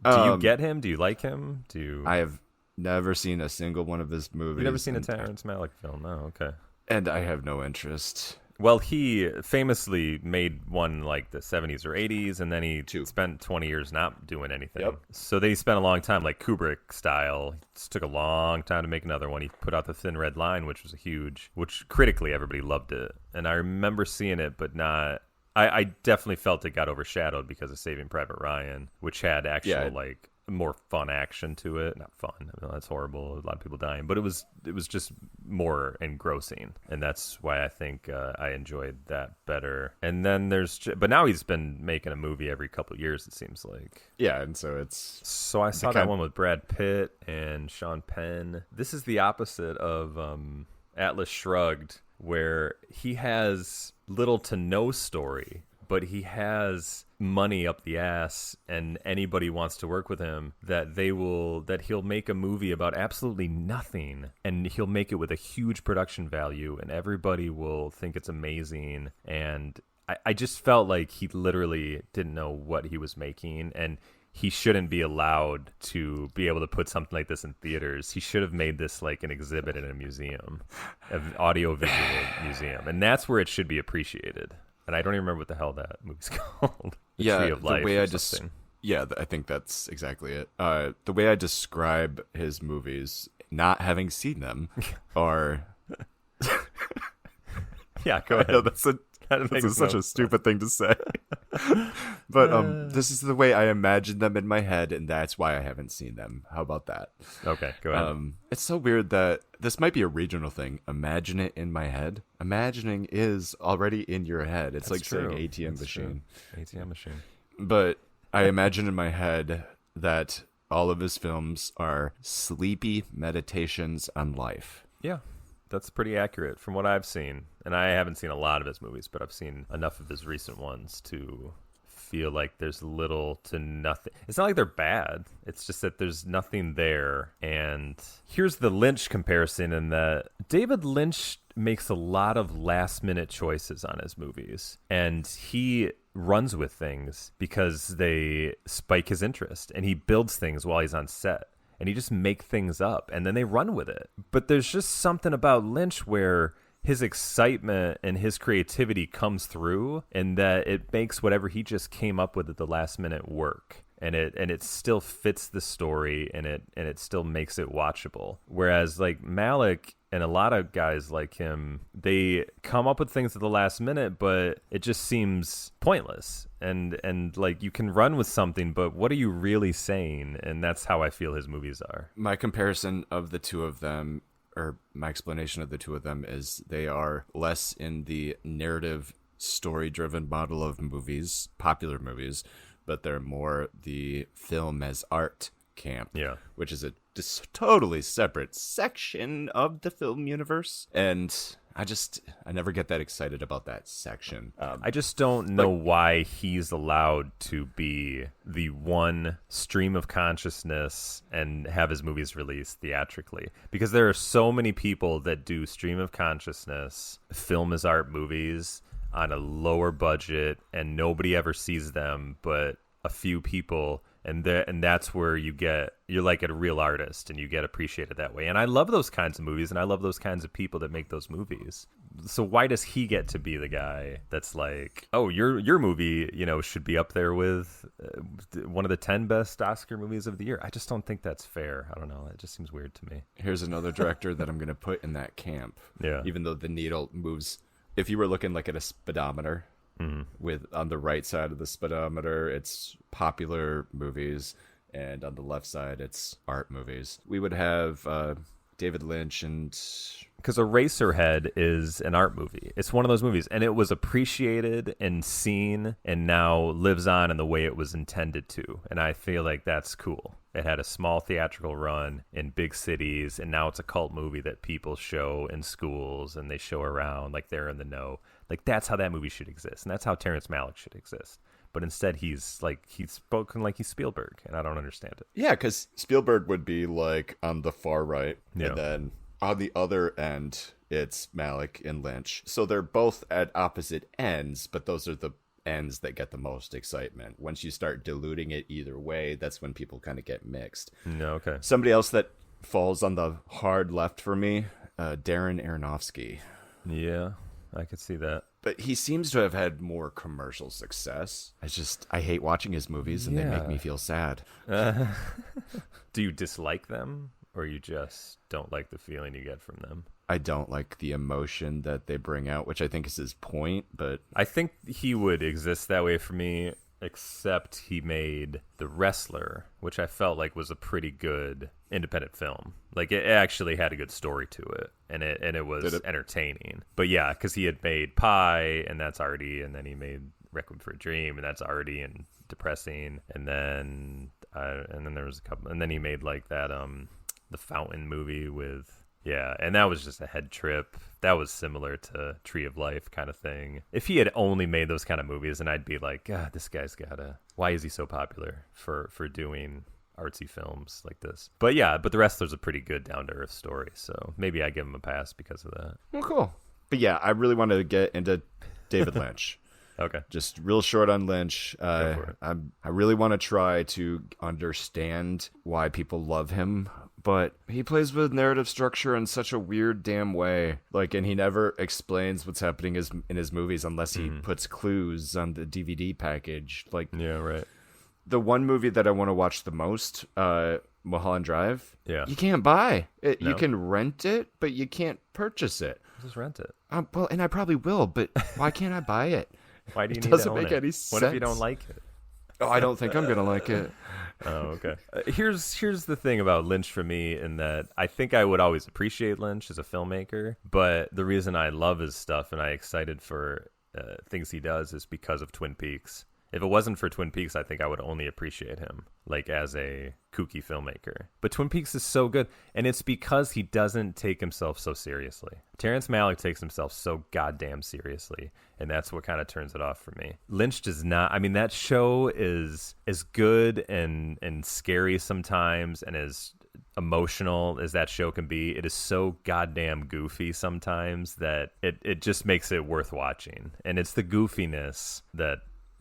Do you get him? Do you like him? I have never seen a single one of his movies. You've never seen a Terrence Malick film? No, okay. And I have no interest. Well, he famously made one like the 70s or 80s, and then he spent 20 years not doing anything. Yep. So then he spent a long time, like Kubrick style. It took a long time to make another one. He put out The Thin Red Line, which was which critically everybody loved it. And I remember seeing it, but not... I definitely felt it got overshadowed because of Saving Private Ryan, which had actual like more fun action to it. Not fun. I mean, that's horrible. A lot of people dying, but it was just more engrossing, and that's why I think I enjoyed that better. And then but now he's been making a movie every couple of years, it seems like. Yeah, and so I saw that one with Brad Pitt and Sean Penn. This is the opposite of Atlas Shrugged, where he has little to no story, but he has money up the ass and anybody wants to work with him, that he'll make a movie about absolutely nothing, and he'll make it with a huge production value, and everybody will think it's amazing. And I just felt like he literally didn't know what he was making, and he shouldn't be allowed to be able to put something like this in theaters. He should have made this like an exhibit in a museum, an audio-visual museum, and that's where it should be appreciated. And I don't even remember what the hell that movie's called. Tree of Life, the way I think that's exactly it. The way I describe his movies, not having seen them, are... Yeah, go ahead. I know that's such a stupid thing to say. But this is the way I imagine them in my head, and that's why I haven't seen them. How about that? Okay, go ahead. It's so weird that this might be a regional thing. Imagine it in my head. Imagining is already in your head. It's That's like true. saying ATM machine. ATM machine. But I imagine in my head that all of his films are sleepy meditations on life. Yeah, that's pretty accurate from what I've seen. And I haven't seen a lot of his movies, but I've seen enough of his recent ones to feel like there's little to nothing. It's not like they're bad. It's just that there's nothing there. And here's the Lynch comparison in that David Lynch makes a lot of last minute choices on his movies, and he runs with things because they spike his interest, and he builds things while he's on set, and he just make things up and then they run with it. But there's just something about Lynch where his excitement and his creativity comes through, and that it makes whatever he just came up with at the last minute work. And it still fits the story, and it still makes it watchable. Whereas like Malick and a lot of guys like him, they come up with things at the last minute, but it just seems pointless. And like you can run with something, but what are you really saying? And that's how I feel his movies are. My comparison of the two of them, or my explanation of the two of them, is they are less in the narrative, story-driven model of movies, popular movies, but they're more the film as art camp, which is a totally separate section of the film universe. And I never get that excited about that section. I just don't know why he's allowed to be the one stream of consciousness and have his movies released theatrically. Because there are so many people that do stream of consciousness, film as art movies on a lower budget, and nobody ever sees them but a few people, and that's where you're like a real artist, and you get appreciated that way. And I love those kinds of movies, and I love those kinds of people that make those movies. So why does he get to be the guy that's like, oh, your movie, should be up there with one of the 10 best Oscar movies of the year? I just don't think that's fair. I don't know. It just seems weird to me. Here's another director that I'm going to put in that camp. Yeah. Even though the needle moves, if you were looking like at a speedometer, with on the right side of the speedometer, it's popular movies, and on the left side, it's art movies. We would have David Lynch and... Because Eraserhead is an art movie. It's one of those movies, and it was appreciated and seen and now lives on in the way it was intended to. And I feel like that's cool. It had a small theatrical run in big cities, and now it's a cult movie that people show in schools, and they show around like they're in the know. Like, that's how that movie should exist, and that's how Terrence Malick should exist. But instead, he's spoken like he's Spielberg, and I don't understand it. Yeah, because Spielberg would be like on the far right, Yeah. and then on the other end, it's Malick and Lynch. So they're both at opposite ends, but those are the ends that get the most excitement. Once you start diluting it either way, that's when people kind of get mixed. No, okay. Somebody else that falls on the hard left for me, Darren Aronofsky. Yeah, I could see that. But he seems to have had more commercial success. I hate watching his movies, and they make me feel sad. Do you dislike them, or you just don't like the feeling you get from them? I don't like the emotion that they bring out, which I think is his point, but... I think he would exist that way for me, except he made The Wrestler, which I felt like was a pretty good independent film. Like, it actually had a good story to it, and it was entertaining. But yeah, because he had made Pie, and that's arty, and then he made Requiem for a Dream, and that's arty and depressing, and then there was a couple, and then he made like that The Fountain movie with Yeah, and that was just a head trip. That was similar to Tree of Life kind of thing. If he had only made those kind of movies, then I'd be like, God, this guy's gotta. Why is he so popular for doing artsy films like this? But yeah, but The Wrestler's a pretty good down to earth story, so maybe I give him a pass because of that. Well, cool. But yeah, I really wanted to get into David Lynch. Okay. Just real short on Lynch. Go for it. I really want to try to understand why people love him, but he plays with narrative structure in such a weird damn way. Like, and he never explains what's happening in his movies unless he puts clues on the DVD package. Like, Yeah, right. the one movie that I want to watch the most, Mulholland Drive. Yeah. You can't buy it. No. You can rent it, but you can't purchase it. Just rent it. Well, and I probably will, but why can't I buy it? Why do you It need doesn't to own make it? any What if you sense. don't like it? Oh, I don't think I'm gonna like it. Oh, okay. Here's the thing about Lynch for me, in that I think I would always appreciate Lynch as a filmmaker, but the reason I love his stuff and I excited for things he does is because of Twin Peaks. If it wasn't for Twin Peaks, I think I would only appreciate him like as a kooky filmmaker. But Twin Peaks is so good, and it's because he doesn't take himself so seriously. Terrence Malick takes himself so goddamn seriously, and that's what kind of turns it off for me. Lynch does not. I mean, that show is as good and scary sometimes, and as emotional as that show can be. It is so goddamn goofy sometimes that it just makes it worth watching. And it's the goofiness that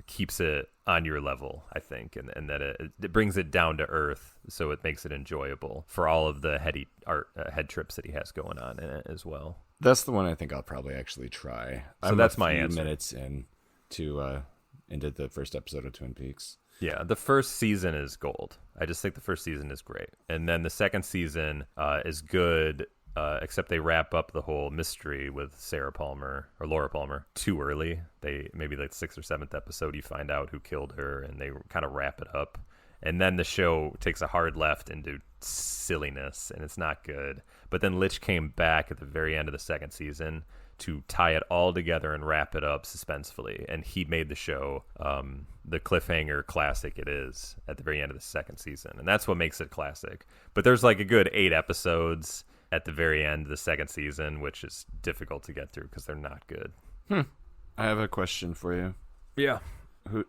keeps it on your level, I think, and that it brings it down to earth, so it makes it enjoyable for all of the head trips that he has going on in it as well. That's the one I think I'll probably actually try. So I'm that's a my few answer. minutes into the first episode of Twin Peaks. Yeah, the first season is gold. I just think the first season is great, and then the second season is good. Except they wrap up the whole mystery with Sarah Palmer or Laura Palmer too early. They maybe like the 6th or 7th episode, you find out who killed her, and they kind of wrap it up. And then the show takes a hard left into silliness, and it's not good. But then Lynch came back at the very end of the second season to tie it all together and wrap it up suspensefully. And he made the show the cliffhanger classic it is at the very end of the second season. And that's what makes it classic. But there's like a good 8 episodes at the very end of the second season, which is difficult to get through because they're not good. I have a question for you. Yeah.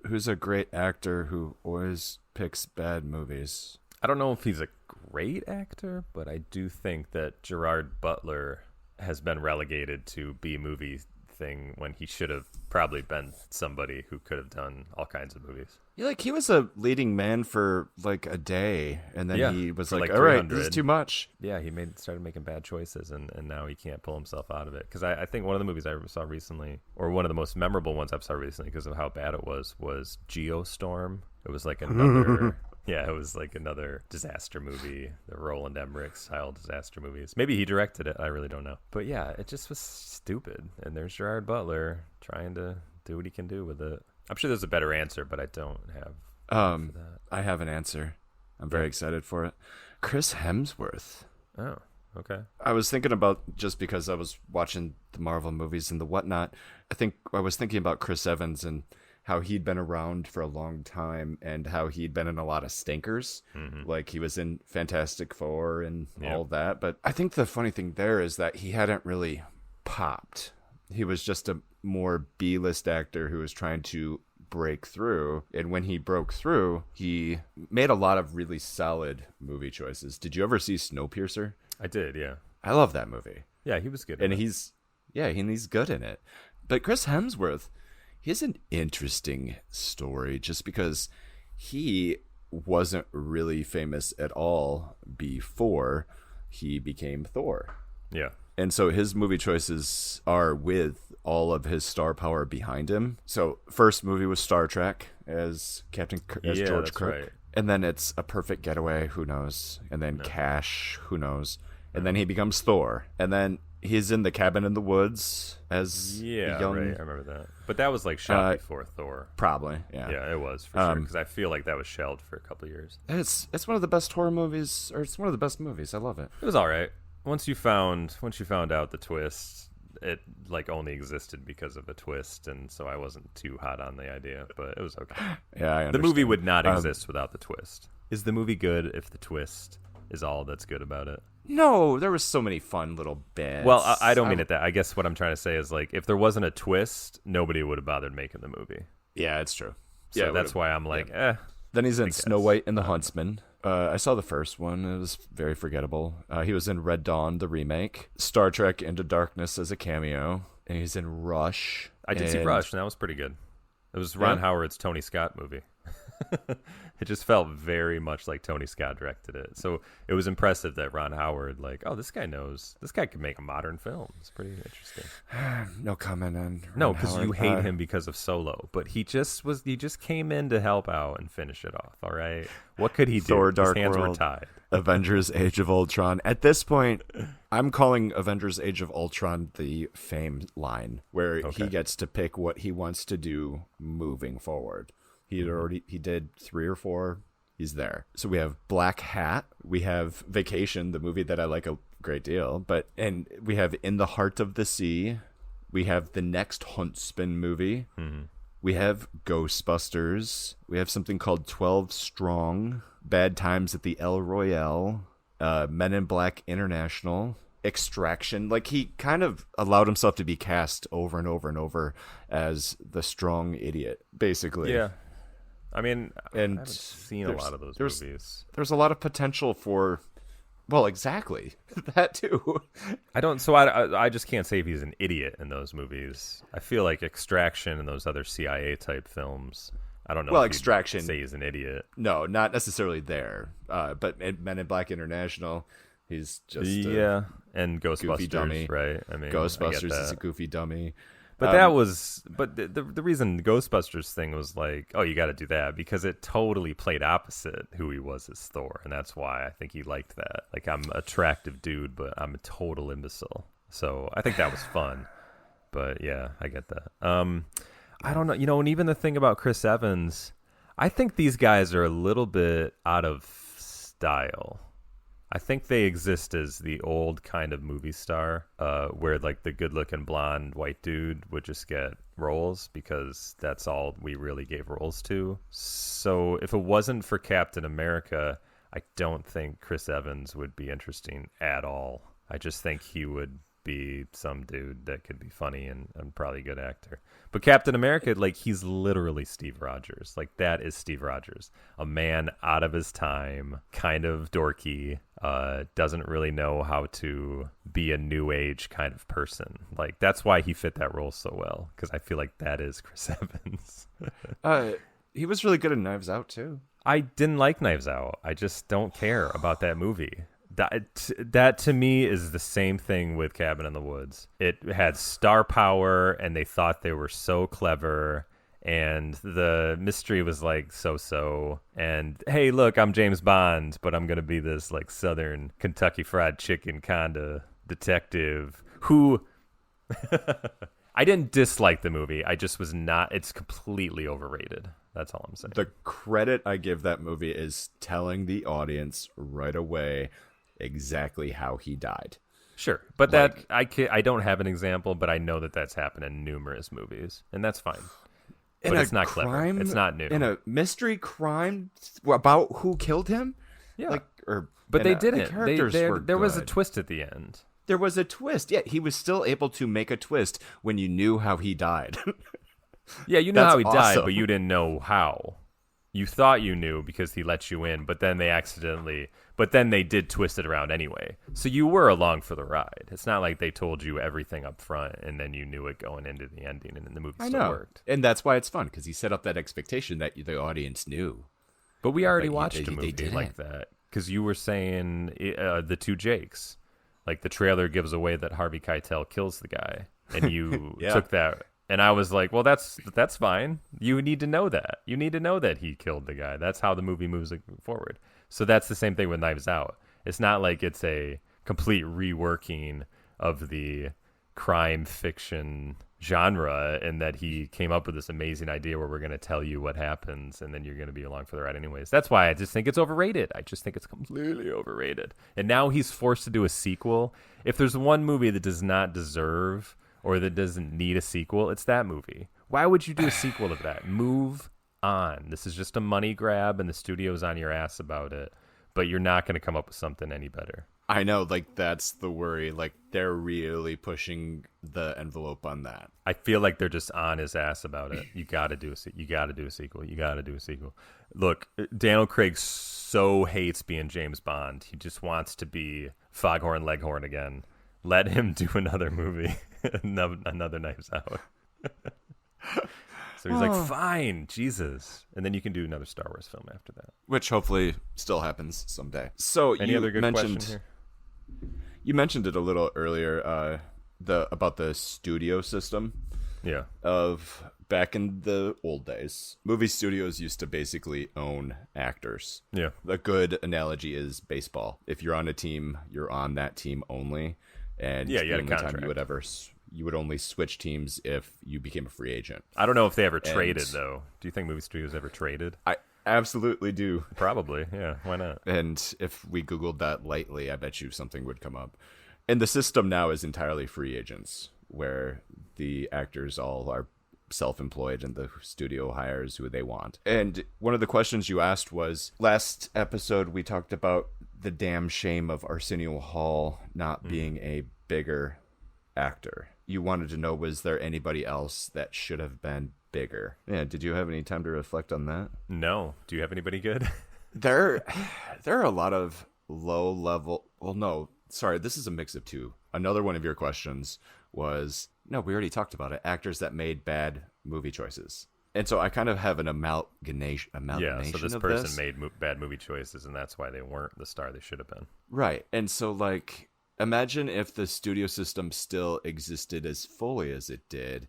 Who's a great actor who always picks bad movies? I don't know if he's a great actor, but I do think that Gerard Butler has been relegated to B-movie thing when he should have probably been somebody who could have done all kinds of movies. Yeah, like he was a leading man for like a day, and then he was for like, like all right, 300. this is too much. Yeah, he started making bad choices, and now he can't pull himself out of it. Because I think one of the movies I saw recently, or one of the most memorable ones I've saw recently because of how bad it was Geostorm. It was like another... Yeah, it was like another disaster movie, the Roland Emmerich style disaster movies. Maybe he directed it. I really don't know. But yeah, it just was stupid. And there's Gerard Butler trying to do what he can do with it. I'm sure there's a better answer, but I don't have that. I have an answer. I'm very excited for it. Chris Hemsworth. Oh, okay. I was thinking about, just because I was watching the Marvel movies and the whatnot, I was thinking about Chris Evans and how he'd been around for a long time and how he'd been in a lot of stinkers. Mm-hmm. Like he was in Fantastic Four and all that. But I think the funny thing there is that he hadn't really popped. He was just a more B-list actor who was trying to break through. And when he broke through, he made a lot of really solid movie choices. Did you ever see Snowpiercer? I did, yeah. I love that movie. Yeah, he was good. And he's good in it. But Chris Hemsworth, he has an interesting story just because he wasn't really famous at all before he became Thor. Yeah. And so his movie choices are with all of his star power behind him. So first movie was Star Trek as George that's Kirk. right. And then it's A Perfect Getaway, who knows? And then Cash, who knows? And then he becomes Thor. And then he's in The Cabin in the Woods as a young... right. I remember that. But that was like shot before Thor. Probably, yeah. Yeah, it was for sure. Because I feel like that was shelved for a couple of years. It's one of the best horror movies, or it's one of the best movies. I love it. It was all right. Once you found out the twist, it like only existed because of a twist, and so I wasn't too hot on the idea, but it was okay. Yeah, I understand. The movie would not exist without the twist. Is the movie good if the twist is all that's good about it. No, there was so many fun little bits. Well, I don't mean it that. I guess what I'm trying to say is, like, if there wasn't a twist, nobody would have bothered making the movie. Yeah, it's true. So that's why I'm like, Then he's in Snow White and the Huntsman. I saw the first one. It was very forgettable. He was in Red Dawn, the remake. Star Trek Into Darkness as a cameo. And he's in Rush. I did see Rush, and that was pretty good. It was Ron Howard's Tony Scott movie. It just felt very much like Tony Scott directed it. So it was impressive that Ron Howard, like, oh, this guy can make a modern film. It's pretty interesting. No comment on No, because you hate him because of Solo, but he just came in to help out and finish it off. All right, what could he do? Thor: Dark His hands World, were tied. Avengers: Age of Ultron. At this point, I'm calling Avengers: Age of Ultron the fame line, where he gets to pick what he wants to do moving forward. He did 3 or 4. He's there. So we have Black Hat. We have Vacation, the movie that I like a great deal. And we have In the Heart of the Sea. We have the next Huntsman movie. Mm-hmm. We have Ghostbusters. We have something called 12 Strong. Bad Times at the El Royale. Men in Black International. Extraction. Like, he kind of allowed himself to be cast over and over and over as the strong idiot, basically. Yeah. I mean, I haven't seen a lot of those movies. There's a lot of potential for, well, exactly that too. I just can't say if he's an idiot in those movies. I feel like Extraction and those other CIA type films, I don't know. Well, if Extraction, say he's an idiot. No, not necessarily there. But Men in Black International, he's just and Ghostbusters, goofy dummy, right? I mean, Ghostbusters is a goofy dummy. But the reason the Ghostbusters thing was like, oh, you got to do that because it totally played opposite who he was as Thor, and that's why I think he liked that. Like, I'm an attractive dude, but I'm a total imbecile. So I think that was fun. But yeah, I get that. I don't know, and even the thing about Chris Evans, I think these guys are a little bit out of style. I think they exist as the old kind of movie star, where like the good-looking blonde white dude would just get roles because that's all we really gave roles to. So if it wasn't for Captain America, I don't think Chris Evans would be interesting at all. I just think he would be some dude that could be funny and probably a good actor. But Captain America, like, he's literally Steve Rogers. Like, that is Steve Rogers. A man out of his time, kind of dorky, doesn't really know how to be a new age kind of person. Like, that's why he fit that role so well, because I feel like that is Chris Evans. He was really good in Knives Out, too. I didn't like Knives Out. I just don't care about that movie. That to me is the same thing with Cabin in the Woods. It had star power, and they thought they were so clever, and the mystery was like so. And hey, look, I'm James Bond, but I'm gonna be this like Southern Kentucky Fried Chicken kinda detective who. I didn't dislike the movie. I just was not. It's completely overrated. That's all I'm saying. The credit I give that movie is telling the audience right away exactly how he died. Sure, but like, I don't have an example, but I know that that's happened in numerous movies, and that's fine. But it's not clever. It's not new. In a mystery crime about who killed him? Yeah. But they didn't. There was a good. twist at the end. There was a twist. Yeah, he was still able to make a twist when you knew how he died. Yeah, you know how he died, but you didn't know how. You thought you knew because he let you in, but then they did twist it around anyway. So you were along for the ride. It's not like they told you everything up front and then you knew it going into the ending, and then the movie still worked. And that's why it's fun, because he set up that expectation that the audience knew. But we already watched a movie like that, because you were saying the two Jakes. Like, the trailer gives away that Harvey Keitel kills the guy, and you took that. And I was like, well, that's fine. You need to know that. You need to know that he killed the guy. That's how the movie moves forward. So that's the same thing with Knives Out. It's not like it's a complete reworking of the crime fiction genre, and that he came up with this amazing idea where we're going to tell you what happens and then you're going to be along for the ride anyways. That's why I just think it's overrated. I just think it's completely overrated. And now he's forced to do a sequel. If there's one movie that does not deserve or that doesn't need a sequel, it's that movie. Why would you do a sequel of that? Move on. This is just a money grab, and the studio's on your ass about it. but you're not going to come up with something any better. I know, like, that's the worry. Like, they're really pushing the envelope on that. I feel like they're just on his ass about it. You got to do a sequel. You got to do a sequel. You got to do a sequel. Look, Daniel Craig so hates being James Bond. He just wants to be Foghorn Leghorn again. Let him do another movie, another Knives Out. So he's like, fine, Jesus. And then you can do another Star Wars film after that. Which hopefully still happens someday. So Any other good question here? You mentioned it a little earlier, about the studio system. Yeah. Of back in the old days, movie studios used to basically own actors. Yeah. A good analogy is baseball. If you're on a team, you're on that team only. And yeah, you had a the only contract. time you would only switch teams if you became a free agent. I don't know if they ever traded, though. Do you think movie studios ever traded? I absolutely do. Probably, yeah. Why not? And if we Googled that lightly, I bet you something would come up. And the system now is entirely free agents, where the actors all are self-employed and the studio hires who they want. And one of the questions you asked was, last episode we talked about the damn shame of Arsenio Hall not being a bigger actor. You wanted to know, was there anybody else that should have been bigger? Yeah, did you have any time to reflect on that? No. Do you have anybody good? There are a lot of low level. Well, no, sorry, this is a mix of two. Another one of your questions was, no, we already talked about it. Actors that made bad movie choices. And so I kind of have an amalgamation. Yeah, so this person made bad movie choices, and that's why they weren't the star they should have been. Right. And so, like, imagine if the studio system still existed as fully as it did,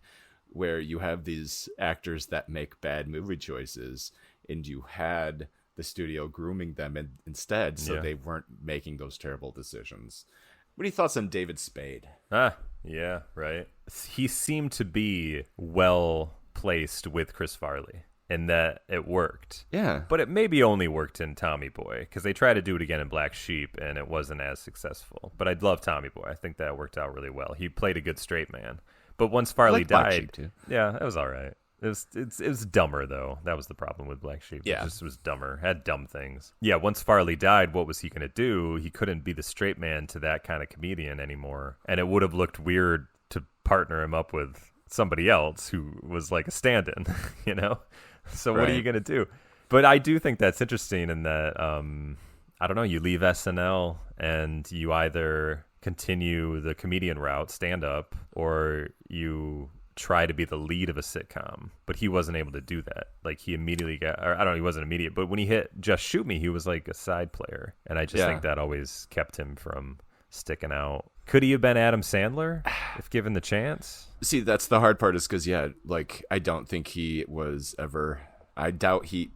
where you have these actors that make bad movie choices, and you had the studio grooming them instead, so they weren't making those terrible decisions. What are your thoughts on David Spade? Yeah, right. He seemed to be well placed with Chris Farley, and that it worked. Yeah. But it maybe only worked in Tommy Boy, because they tried to do it again in Black Sheep, and it wasn't as successful. But I'd love Tommy Boy. I think that worked out really well. He played a good straight man. But once Farley died, Black Sheep too. Yeah, it was all right. It was dumber, though. That was the problem with Black Sheep. Yeah. It just was dumber. Had dumb things. Yeah, once Farley died, what was he going to do? He couldn't be the straight man to that kind of comedian anymore. And it would have looked weird to partner him up with somebody else who was like a stand-in, you know? So what are you going to do? But I do think that's interesting in that, I don't know, you leave SNL and you either continue the comedian route, stand-up, or you try to be the lead of a sitcom. But he wasn't able to do that. Like, he immediately got, or I don't know, he wasn't immediate, but when he hit Just Shoot Me, he was like a side player. And I just think that always kept him from sticking out. Could he have been Adam Sandler if given the chance? See, that's the hard part, is because, I don't think he was ever, I doubt he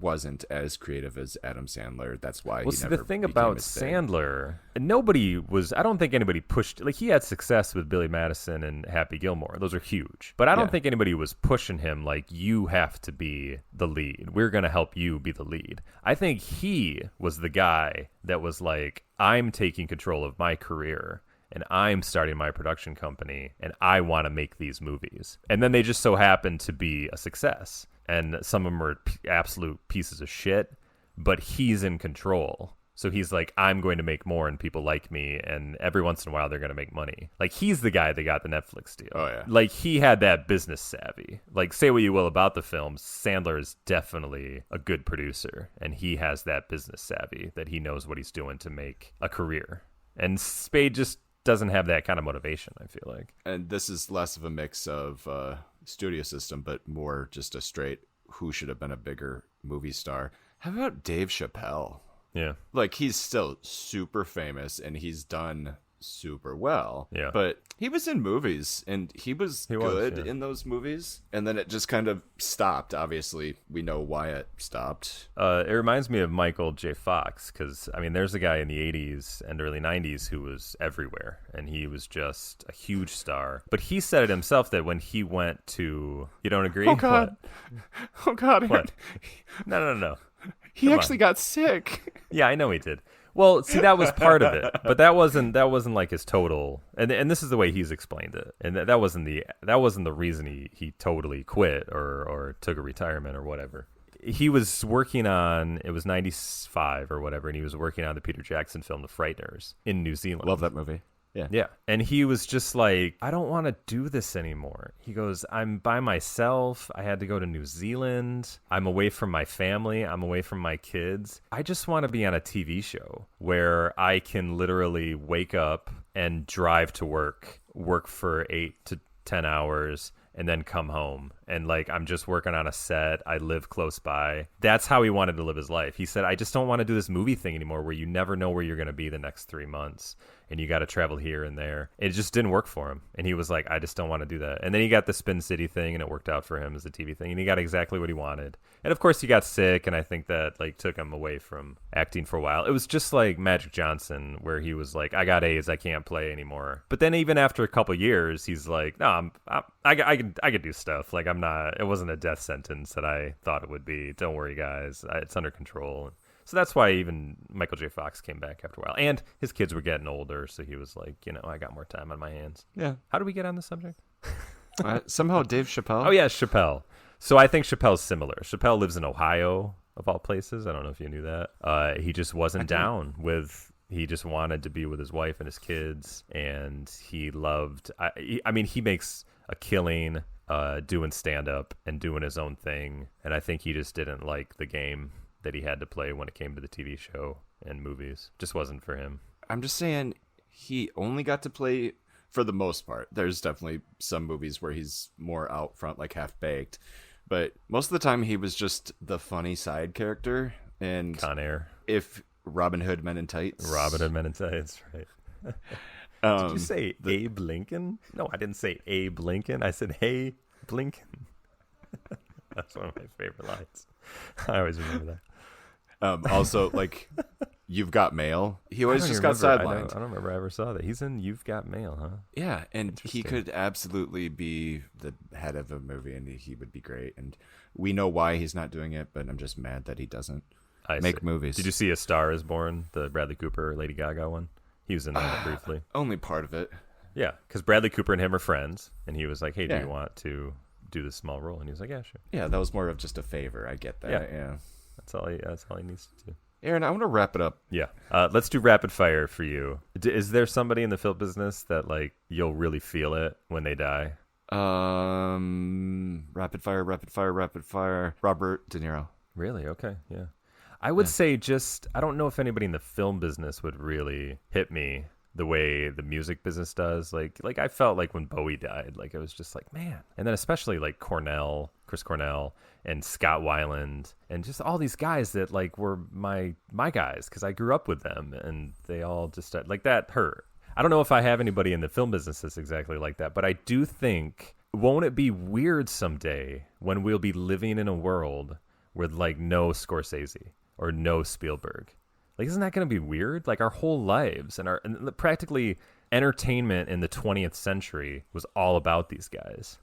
wasn't as creative as Adam Sandler. That's why he never the thing became about as big. Sandler, nobody was, I don't think anybody pushed, like, he had success with Billy Madison and Happy Gilmore. Those are huge. But I don't think anybody was pushing him like, you have to be the lead. We're going to help you be the lead. I think he was the guy that was like, I'm taking control of my career, and I'm starting my production company, and I want to make these movies. And then they just so happen to be a success. And some of them are absolute pieces of shit, but he's in control. So he's like, I'm going to make more and people like me, and every once in a while they're going to make money. Like, he's the guy that got the Netflix deal. Oh, yeah. Like, he had that business savvy. Like, say what you will about the films, Sandler is definitely a good producer, and he has that business savvy that he knows what he's doing to make a career. And Spade just doesn't have that kind of motivation, I feel like. And this is less of a mix of studio system, but more just a straight who should have been a bigger movie star. How about Dave Chappelle? Yeah. Like, he's still super famous and he's done super well. Yeah. But he was in movies and he was good in those movies. And then it just kind of stopped. Obviously, we know why it stopped. It reminds me of Michael J. Fox, because, I mean, there's a guy in the 80s and early 90s who was everywhere, and he was just a huge star. But he said it himself that when he went to... You don't agree? Oh, God. What? Oh, God. What? No. He actually got sick. Yeah, I know he did. Well, see, that was part of it, but that wasn't like his total. And this is the way he's explained it. And that wasn't the reason he totally quit or took a retirement or whatever. he was working on, it was 95 or whatever, and he was working on the Peter Jackson film, The Frighteners, in New Zealand. Love that movie. Yeah. And he was just like, I don't want to do this anymore. He goes, I'm by myself. I had to go to New Zealand. I'm away from my family. I'm away from my kids. I just want to be on a TV show where I can literally wake up and drive to work for 8 to 10 hours, and then come home. And like, I'm just working on a set. I live close by. That's how he wanted to live his life. He said, I just don't want to do this movie thing anymore where you never know where you're going to be the next 3 months. And you got to travel here and there. It just didn't work for him. And he was like, I just don't want to do that. And then he got the Spin City thing, and it worked out for him as a TV thing. And he got exactly what he wanted. And of course, he got sick, and I think that like took him away from acting for a while. It was just like Magic Johnson, where he was like, I got AIDS, I can't play anymore. But then even after a couple years, he's like, no, I could do stuff. Like, I'm not. It wasn't a death sentence that I thought it would be. Don't worry, guys. It's under control. So that's why even Michael J. Fox came back after a while. And his kids were getting older, so he was like, I got more time on my hands. Yeah. How do we get on this subject? Somehow Dave Chappelle. Oh, yeah, Chappelle. So I think Chappelle's similar. Chappelle lives in Ohio, of all places. I don't know if you knew that. He just wasn't down with... He just wanted to be with his wife and his kids, and he loved... I mean, he makes a killing doing stand-up and doing his own thing, and I think he just didn't like the game that he had to play when it came to the TV show and movies. Just wasn't for him. I'm just saying he only got to play for the most part. There's definitely some movies where he's more out front, like Half-Baked. But most of the time he was just the funny side character. And Con Air. If Robin Hood Men in Tights. Robin Hood Men in Tights, right. Did you say Abe Lincoln? No, I didn't say Abe Lincoln. I said, hey, Blinken. That's one of my favorite lines. I always remember that. Also, like, You've Got Mail. He always just got sidelined. I don't remember I ever saw that. He's in You've Got Mail, huh? Yeah, and he could absolutely be the head of a movie, and he would be great. And we know why he's not doing it, but I'm just mad that he doesn't make movies. Did you see A Star Is Born, the Bradley Cooper, Lady Gaga one? He was in that briefly. Only part of it. Yeah, because Bradley Cooper and him are friends, and he was like, hey, do you want to do this small role? And he was like, yeah, sure. Yeah, that was more of just a favor. I get that. Yeah. That's all he needs to do. Aaron, I want to wrap it up. Yeah. Let's do rapid fire for you. Is there somebody in the film business that like you'll really feel it when they die? Rapid fire. Robert De Niro. Really? Okay. Yeah. I would say I don't know if anybody in the film business would really hit me the way the music business does. Like I felt like when Bowie died, like it was just like, man. And then especially like Chris Cornell and Scott Weiland and just all these guys that like were my guys because I grew up with them, and they all just like that hurt. I don't know if I have anybody in the film business that's exactly like that, but I do think, won't it be weird someday when we'll be living in a world with like no Scorsese or no Spielberg? Like, isn't that going to be weird? Like, our whole lives and practically entertainment in the 20th century was all about these guys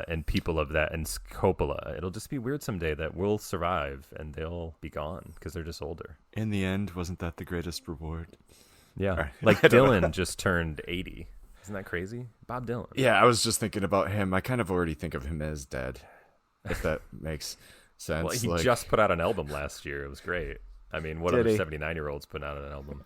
and people of that, and Coppola. It'll just be weird someday that we'll survive and they'll be gone because they're just older. In the end, wasn't that the greatest reward? Yeah. Right. Like Dylan just turned 80. Isn't that crazy? Bob Dylan. Yeah, I was just thinking about him. I kind of already think of him as dead, if that makes sense. Well, he just put out an album last year. It was great. I mean, what other 79-year-olds put out an album?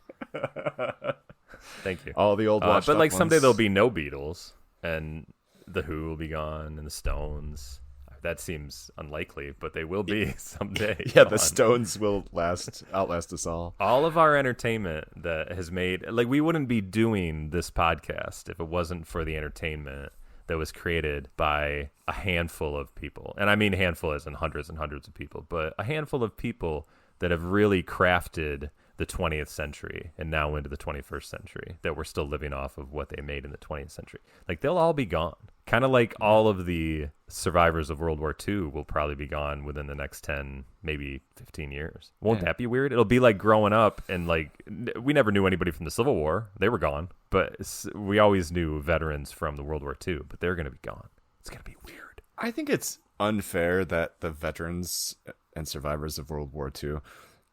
Thank you. All the old watched but like ones. Someday there'll be no Beatles, and the Who will be gone, and the Stones. That seems unlikely, but they will be someday. Yeah, the Stones will outlast us all. All of our entertainment that has made, like, we wouldn't be doing this podcast if it wasn't for the entertainment that was created by a handful of people. And I mean handful as in hundreds and hundreds of people, but a handful of people that have really crafted the 20th century and now into the 21st century, that we're still living off of what they made in the 20th century. Like, they'll all be gone. Kind of like all of the survivors of World War II will probably be gone within the next 10, maybe 15 years. Won't that be weird? It'll be like growing up and like, we never knew anybody from the Civil War. They were gone. But we always knew veterans from the World War II, but they're going to be gone. It's going to be weird. I think it's unfair that the veterans and survivors of World War II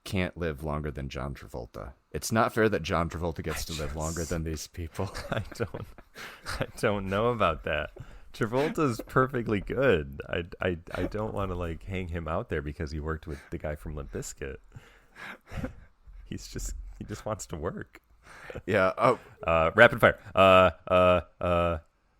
can't live longer than John Travolta. It's not fair that John Travolta gets to live longer than these people. I don't know about that. Travolta's perfectly good. I don't want to like hang him out there because he worked with the guy from Limp Bizkit. He just wants to work. Yeah. Oh, Rapid fire.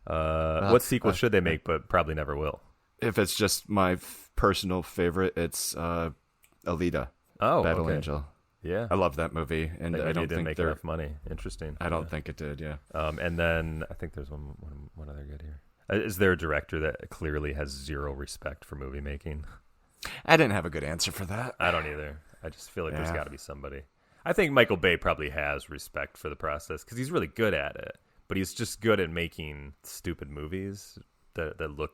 What sequel should they make, but probably never will? if it's just my personal favorite, it's Alita. Oh, Battle okay. Angel. Yeah, I love that movie, and That I movie don't didn't think make they're. enough money. Interesting. I don't think it did. Yeah. And then I think there's one other good here. Is there a director that clearly has zero respect for movie making? I didn't have a good answer for that. I don't either. I just feel like there's Yeah. got to be somebody. I think Michael Bay probably has respect for the process because he's really good at it, but he's just good at making stupid movies that look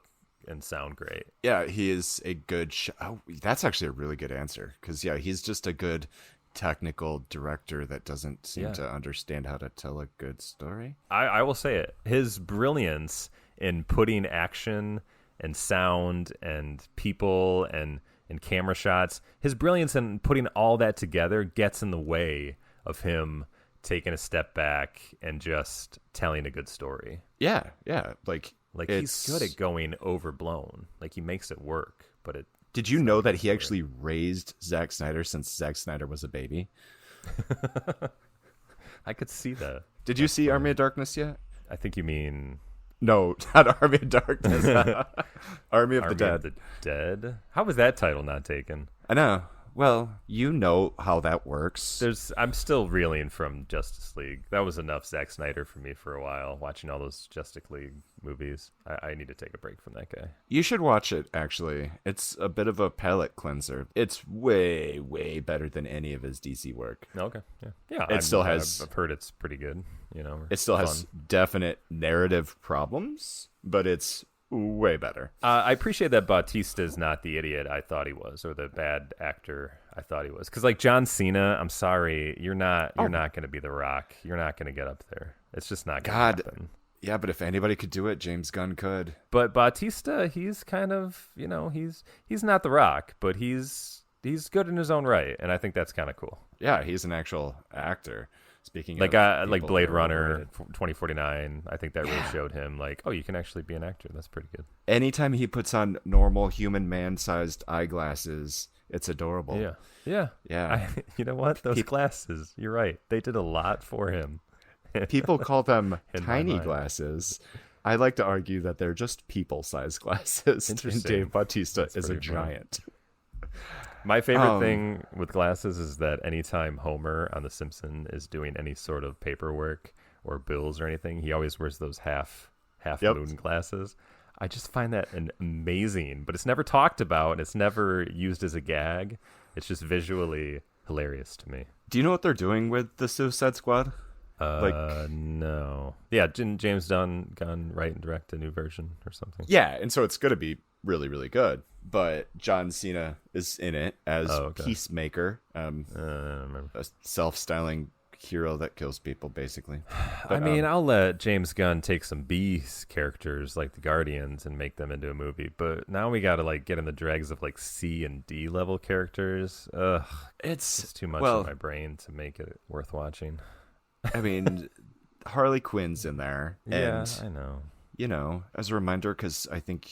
and sound great. Yeah, he is a good. Oh, that's actually a really good answer because he's just a good technical director that doesn't seem to understand how to tell a good story. I will say it. His brilliance in putting action and sound and people and camera shots, his brilliance in putting all that together gets in the way of him taking a step back and just telling a good story. Yeah. Like he's good at going overblown. Like he makes it work, but it. Did you know that he actually raised Zack Snyder since Zack Snyder was a baby? I could see that. Did you see Army of Darkness yet? I think you mean No, not Army of Darkness. Army of the Army Dead. of the Dead? How was that title not taken? I know. Well, you know how that works. I'm still reeling from Justice League. That was enough Zack Snyder for me for a while, watching all those Justice League movies. I need to take a break from that guy. You should watch it, actually. It's a bit of a palate cleanser. It's way, way better than any of his DC work. Okay, yeah. I've heard it's pretty good. It still has definite narrative problems, but it's way better. I appreciate that Bautista is not the idiot I thought he was, or the bad actor I thought he was. Because like John Cena, I'm sorry, you're not going to be The Rock. You're not going to get up there. It's just not going to happen. Yeah, but if anybody could do it, James Gunn could. But Bautista, he's kind of, he's not The Rock, but he's good in his own right, and I think that's kind of cool. Yeah, he's an actual actor. Speaking like of like people Blade who are Runner overrated. 2049, I think that really showed him like, oh, you can actually be an actor. That's pretty good. Anytime he puts on normal human man-sized eyeglasses, it's adorable. Yeah. You know what? Those People- glasses. You're right. They did a lot for him. People call them In my tiny mind. glasses. I like to argue that they're just people-sized glasses. And Interesting. Dave Bautista That's is a pretty funny. giant. My favorite thing with glasses is that anytime Homer on The Simpsons is doing any sort of paperwork or bills or anything, he always wears those half moon glasses. I just find that amazing, but it's never talked about and it's never used as a gag. It's just visually hilarious to me. Do you know what they're doing with the Suicide Squad? No. Yeah, didn't James Gunn write and direct a new version or something? Yeah, and so it's going to be really, really good. But John Cena is in it as Peacemaker, I don't remember. a self-styling hero that kills people, basically. I mean, I'll let James Gunn take some B characters like the Guardians and make them into a movie, but now we got to like get in the dregs of like C and D level characters. Ugh, it's too much in my brain to make it worth watching. I mean, Harley Quinn's in there. Yeah, And, I know. As a reminder, because I think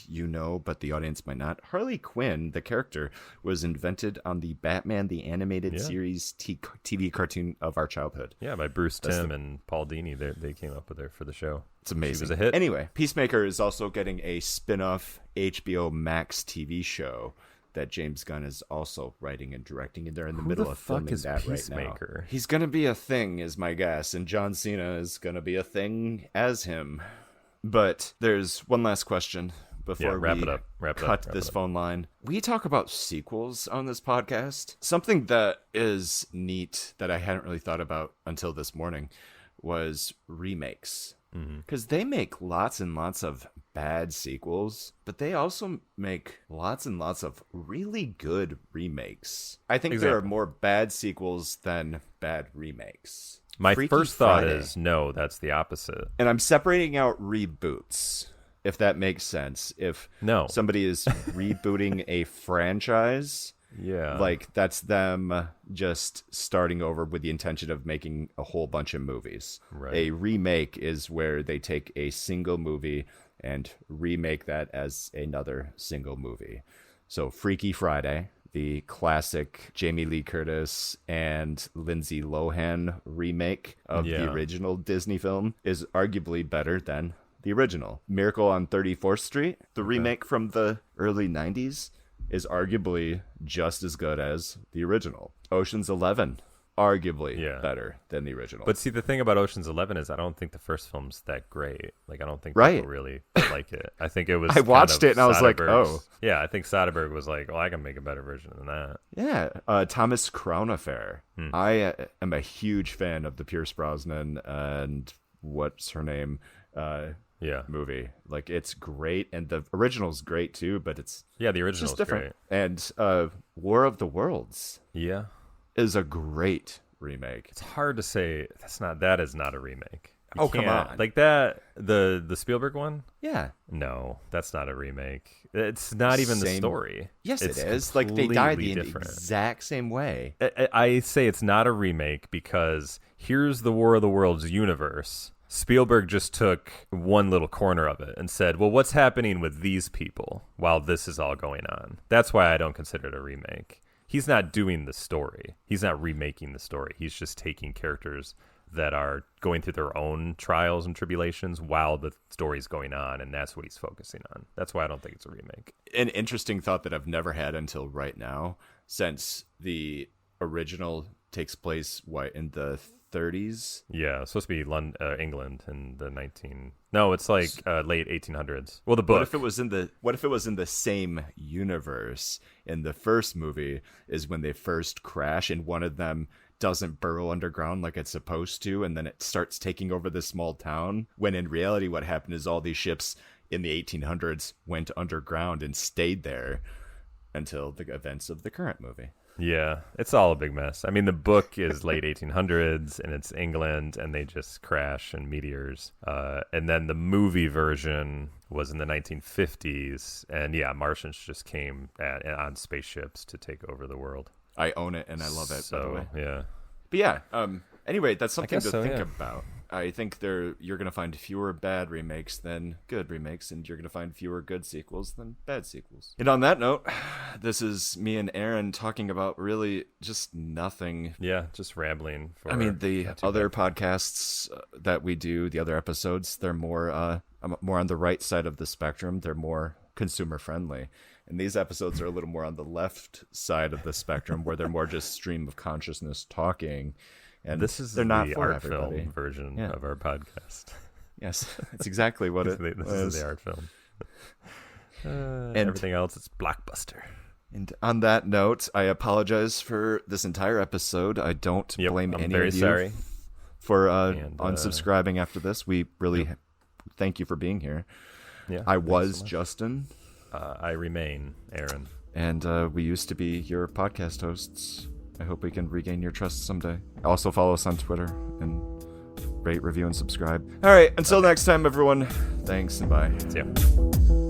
but the audience might not, Harley Quinn, the character, was invented on the Batman the Animated Series TV cartoon of our childhood. Yeah, by Bruce Timm and Paul Dini. They came up with her for the show. It's amazing. She was a hit. Anyway, Peacemaker is also getting a spin-off HBO Max TV show that James Gunn is also writing and directing, and they're in the middle of filming is that Peacemaker? right now. He's going to be a thing, is my guess, and John Cena is going to be a thing as him. But there's one last question before wrap we it up. cut this phone line. We talk about sequels on this podcast. Something that is neat that I hadn't really thought about until this morning was remakes. Because they make lots and lots of bad sequels, but they also make lots and lots of really good remakes. I think there are more bad sequels than bad remakes. My Freaky first thought Friday. is no, that's the opposite. And I'm separating out reboots, if that makes sense. If somebody is rebooting a franchise, like that's them just starting over with the intention of making a whole bunch of movies. Right. A remake is where they take a single movie and remake that as another single movie. So Freaky Friday, the classic Jamie Lee Curtis and Lindsay Lohan remake of the original Disney film, is arguably better than the original. Miracle on 34th Street, the remake from the early 90s, is arguably just as good as the original. Ocean's 11, arguably better than the original. But see, the thing about Ocean's 11 is I don't think the first film's that great. Like, I don't think people really like it. I think it was I watched it and I was like, Soderbergh's. Yeah, I think Soderbergh was like, well, I can make a better version than that. Yeah, Thomas Crown Affair. I am a huge fan of the Pierce Brosnan and what's her name movie. Like, it's great, and the original's great too, but it's the original's just different. Great. And War of the Worlds is a great remake. It's hard to say that is not a remake. Come on. Like that, the Spielberg one? Yeah. No, that's not a remake. It's not even the story. Yes, it is. Like, they died the exact same way. I say it's not a remake because here's the War of the Worlds universe. Spielberg just took one little corner of it and said, well, what's happening with these people while this is all going on? That's why I don't consider it a remake. He's not doing the story. He's not remaking the story. He's just taking characters that are going through their own trials and tribulations while the story's going on, and that's what he's focusing on. That's why I don't think it's a remake. An interesting thought that I've never had until right now, since the original takes place, in the 30s? Yeah, it's supposed to be England in the No, it's like late 1800s. Well, the book. What if it was in the same universe? In the first movie is when they first crash, and one of them doesn't burrow underground like it's supposed to, and then it starts taking over this small town, when in reality what happened is all these ships in the 1800s went underground and stayed there until the events of the current movie. Yeah, it's all a big mess. I mean, the book is late 1800s, and it's England, and they just crash in meteors. And then the movie version was in the 1950s, and Martians just came on spaceships to take over the world. I own it, and I love it, by the way. Yeah. But anyway, that's something to think about. I think you're going to find fewer bad remakes than good remakes, and you're going to find fewer good sequels than bad sequels. And on that note, this is me and Aaron talking about really just nothing. Yeah, just rambling. The other podcasts that we do, the other episodes, they're more on the right side of the spectrum. They're more consumer friendly. And these episodes are a little more on the left side of the spectrum, where they're more just stream of consciousness talking. And this is they're not the for art everybody. film version of our podcast. Yes, that's exactly what it this is. is the art film. And everything else, it's blockbuster. And on that note, I apologize for this entire episode. I don't blame any of you for unsubscribing after this. We really thank you for being here. Yeah, I was Justin. I remain Aaron. And we used to be your podcast hosts. I hope we can regain your trust someday. Also follow us on Twitter and rate, review, and subscribe. All right, until next time, everyone. Thanks and bye. See ya.